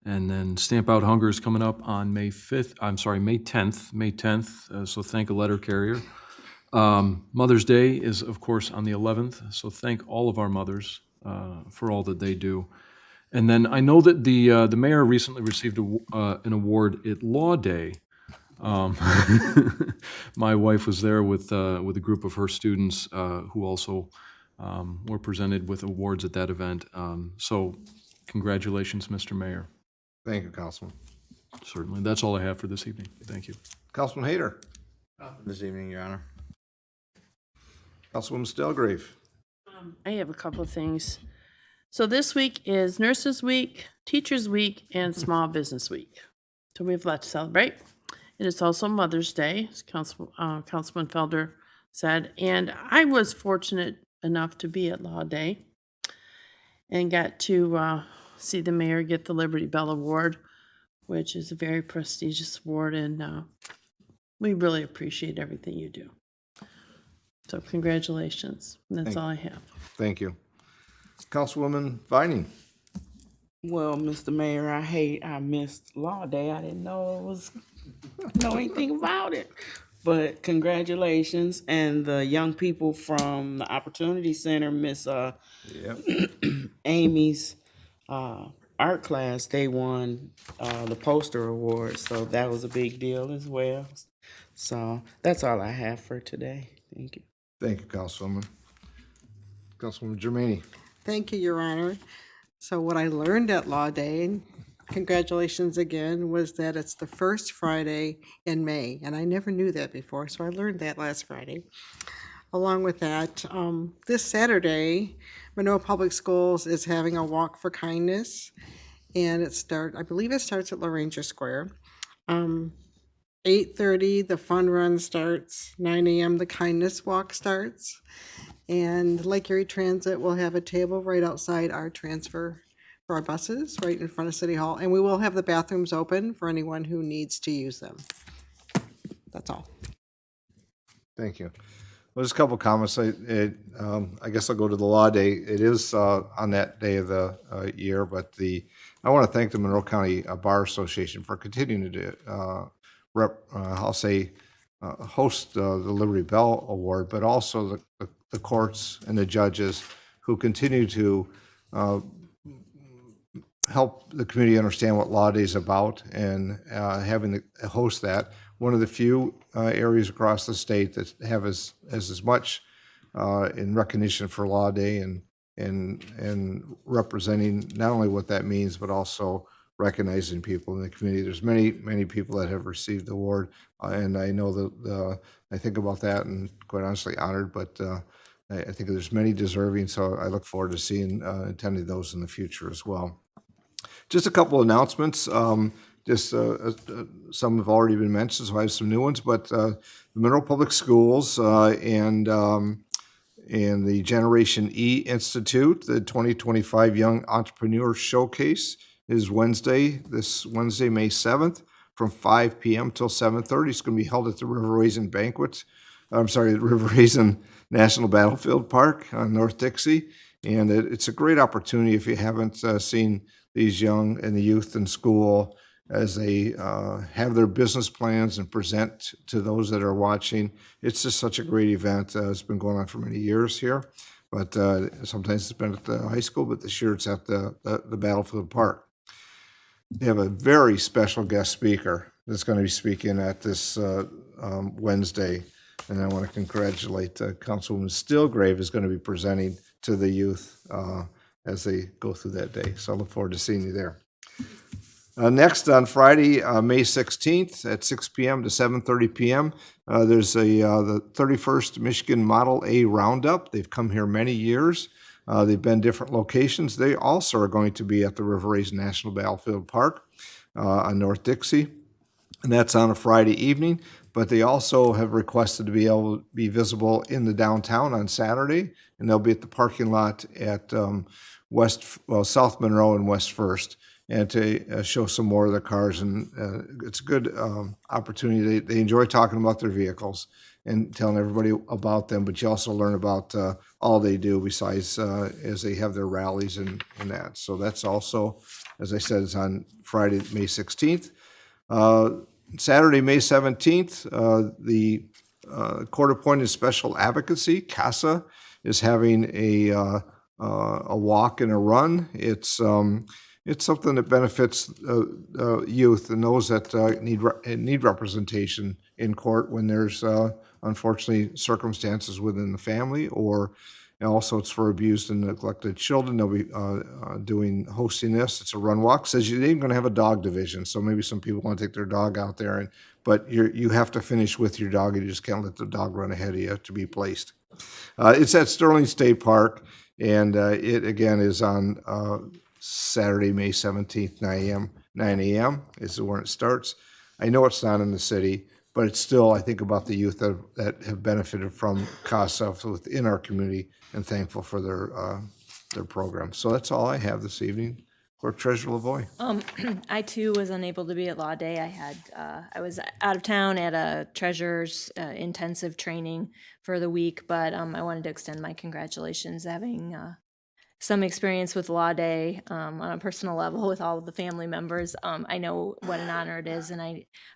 And then Stamp Out Hunger is coming up on May 10th, so thank a letter carrier. Mother's Day is, of course, on the 11th, so thank all of our mothers for all that they do. And then I know that the mayor recently received an award at Law Day. My wife was there with a group of her students who also were presented with awards at that event. So congratulations, Mr. Mayor. Thank you, Councilman. Certainly. That's all I have for this evening. Thank you. Councilman Hayter? This evening, Your Honor. Councilwoman Stelgrave? I have a couple of things. So this week is Nurses Week, Teachers Week, and Small Business Week. So we have a lot to celebrate. It is also Mother's Day, as Councilman Felder said. And I was fortunate enough to be at Law Day and got to see the mayor get the Liberty Bell Award, which is a very prestigious award, and we really appreciate everything you do. So congratulations. That's all I have. Thank you. Councilwoman Vining? Well, Mr. Mayor, I missed Law Day. I didn't know anything about it. But congratulations. And the young people from the Opportunity Center, Miss Amy's art class, they won the poster award. So that was a big deal as well. So that's all I have for today. Thank you. Thank you, Councilwoman. Councilwoman Germaini? Thank you, Your Honor. So what I learned at Law Day, and congratulations again, was that it's the first Friday in May, and I never knew that before, so I learned that last Friday. Along with that, this Saturday, Monroe Public Schools is having a Walk for Kindness, and I believe it starts at LaRanger Square. 8:30, the fun run starts. 9 a.m., the kindness walk starts. And Lake Erie Transit will have a table right outside our transfer for our buses, right in front of City Hall. And we will have the bathrooms open for anyone who needs to use them. That's all. Thank you. Well, just a couple of comments. I guess I'll go to the Law Day. It is on that day of the year, but I want to thank the Monroe County Bar Association for continuing to host the Liberty Bell Award, but also the courts and the judges who continue to help the community understand what Law Day is about, and having to host that. One of the few areas across the state that have as much in recognition for Law Day and representing not only what that means, but also recognizing people in the community. There's many people that have received the award, and I know that I think about that and quite honestly honored, but I think there's many deserving, so I look forward to seeing attending those in the future as well. Just a couple of announcements. Some have already been mentioned, so I have some new ones, but the Monroe Public Schools and the Generation E Institute, the 2025 Young Entrepreneur Showcase is this Wednesday, May 7th, from 5 p.m. till 7:30. It's going to be held at the River Raisin River Raisin National Battlefield Park on North Dixie. And it's a great opportunity if you haven't seen these young and the youth in school as they have their business plans and present to those that are watching. It's just such a great event. It's been going on for many years here, but sometimes it's been at the high school, but this year it's at the Battlefield Park. They have a very special guest speaker that's going to be speaking at this Wednesday, and I want to congratulate Councilwoman Stilgrave is going to be presenting to the youth as they go through that day. So I look forward to seeing you there. Next, on Friday, May 16th at 6 p.m. to 7:30 p.m., there's the 31st Michigan Model A Roundup. They've come here many years. They've been different locations. They also are going to be at the River Raisin National Battlefield Park on North Dixie. And that's on a Friday evening. but they also have requested to be able to be visible in the downtown on Saturday, and they'll be at the parking lot at South Monroe and West First, and to show some more of the cars. And it's a good opportunity. They enjoy talking about their vehicles and telling everybody about them, but you also learn about all they do besides as they have their rallies and that. So that's also, as I said, is on Friday, May 16th. Saturday, May 17th, the Court-Appointed Special Advocacy, CASA, is having a walk and a run. It's something that benefits youth and those that need representation in court when there's unfortunately circumstances within the family, or and also it's for abused and neglected children. They'll be hosting this. It's a run walk. Says you're even going to have a dog division, so maybe some people want to take their dog out there, but you have to finish with your dog. You just can't let the dog run ahead of you to be placed. It's at Sterling State Park, and it again is on Saturday, May 17th, 9 a.m. is when it starts. I know it's not in the city, but it's still, I think about the youth that have benefited from CASA within our community, and thankful for their program. So that's all I have this evening. Clerk Treasurer Lavoy. I too was unable to be at Law Day. I was out of town at a treasurer's intensive training for the week, but I wanted to extend my congratulations, having some experience with Law Day on a personal level with all of the family members. I know what an honor it is, and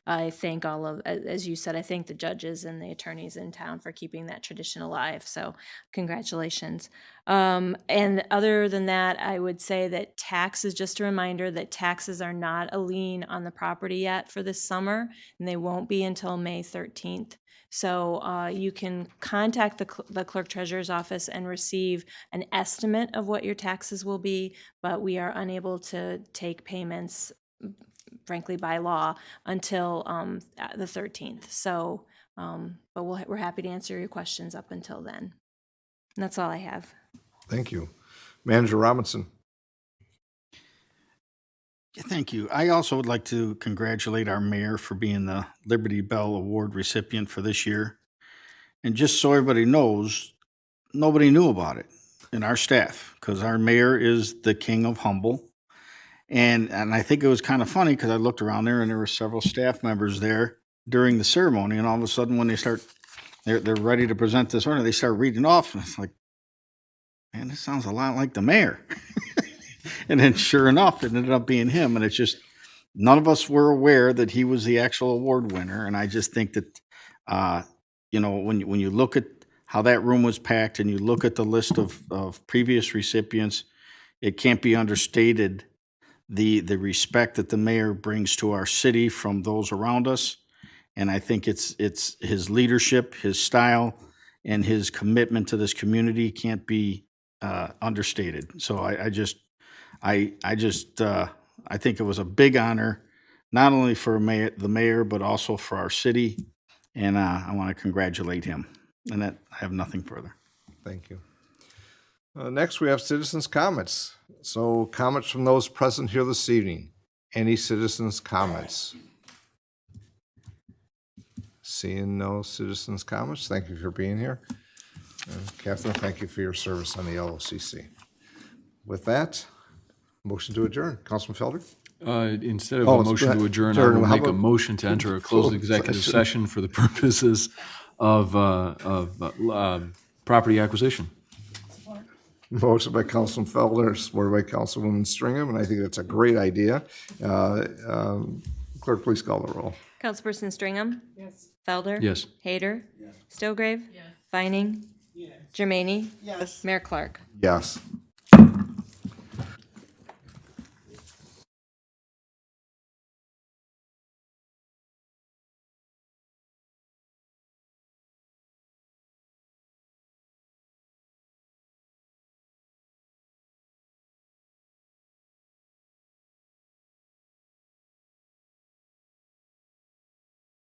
I thank all of, as you said, I thank the judges and the attorneys in town for keeping that tradition alive. So congratulations. And other than that, I would say that taxes, just a reminder that taxes are not a lien on the property yet for this summer, and they won't be until May 13th. So you can contact the clerk treasurer's office and receive an estimate of what your taxes will be, but we are unable to take payments, frankly, by law until the 13th. So, but we're happy to answer your questions up until then. And that's all I have. Thank you. Manager Robinson. Yeah, thank you. I also would like to congratulate our mayor for being the Liberty Bell Award recipient for this year. And just so everybody knows, nobody knew about it in our staff, because our mayor is the king of humble. And I think it was kind of funny because I looked around there and there were several staff members there during the ceremony, and all of a sudden when they're ready to present this order, they start reading off, and it's like, man, this sounds a lot like the mayor. And then sure enough, it ended up being him. And it's just, none of us were aware that he was the actual award winner. And I just think that, when you look at how that room was packed and you look at the list of previous recipients, it can't be understated the respect that the mayor brings to our city from those around us. And I think it's his leadership, his style, and his commitment to this community can't be understated. So I think it was a big honor, not only for the mayor, but also for our city. And I want to congratulate him. And I have nothing further. Thank you. Next, we have citizens' comments. So comments from those present here this evening. Any citizens' comments? Seeing no citizens' comments, thank you for being here. Catherine, thank you for your service on the LOCC. With that, motion to adjourn. Councilman Felder? Instead of a motion to adjourn, I will make a motion to enter a closed executive session for the purposes of property acquisition. Motion by Councilman Felder, supported by Councilwoman Stringham, and I think that's a great idea. Clerk, please call the roll. Councilperson Stringham? Yes. Felder? Yes. Hayter? Yes. Stowgrave? Yes. Vining? Yes. Germaine? Yes. Mayor Clark? Yes.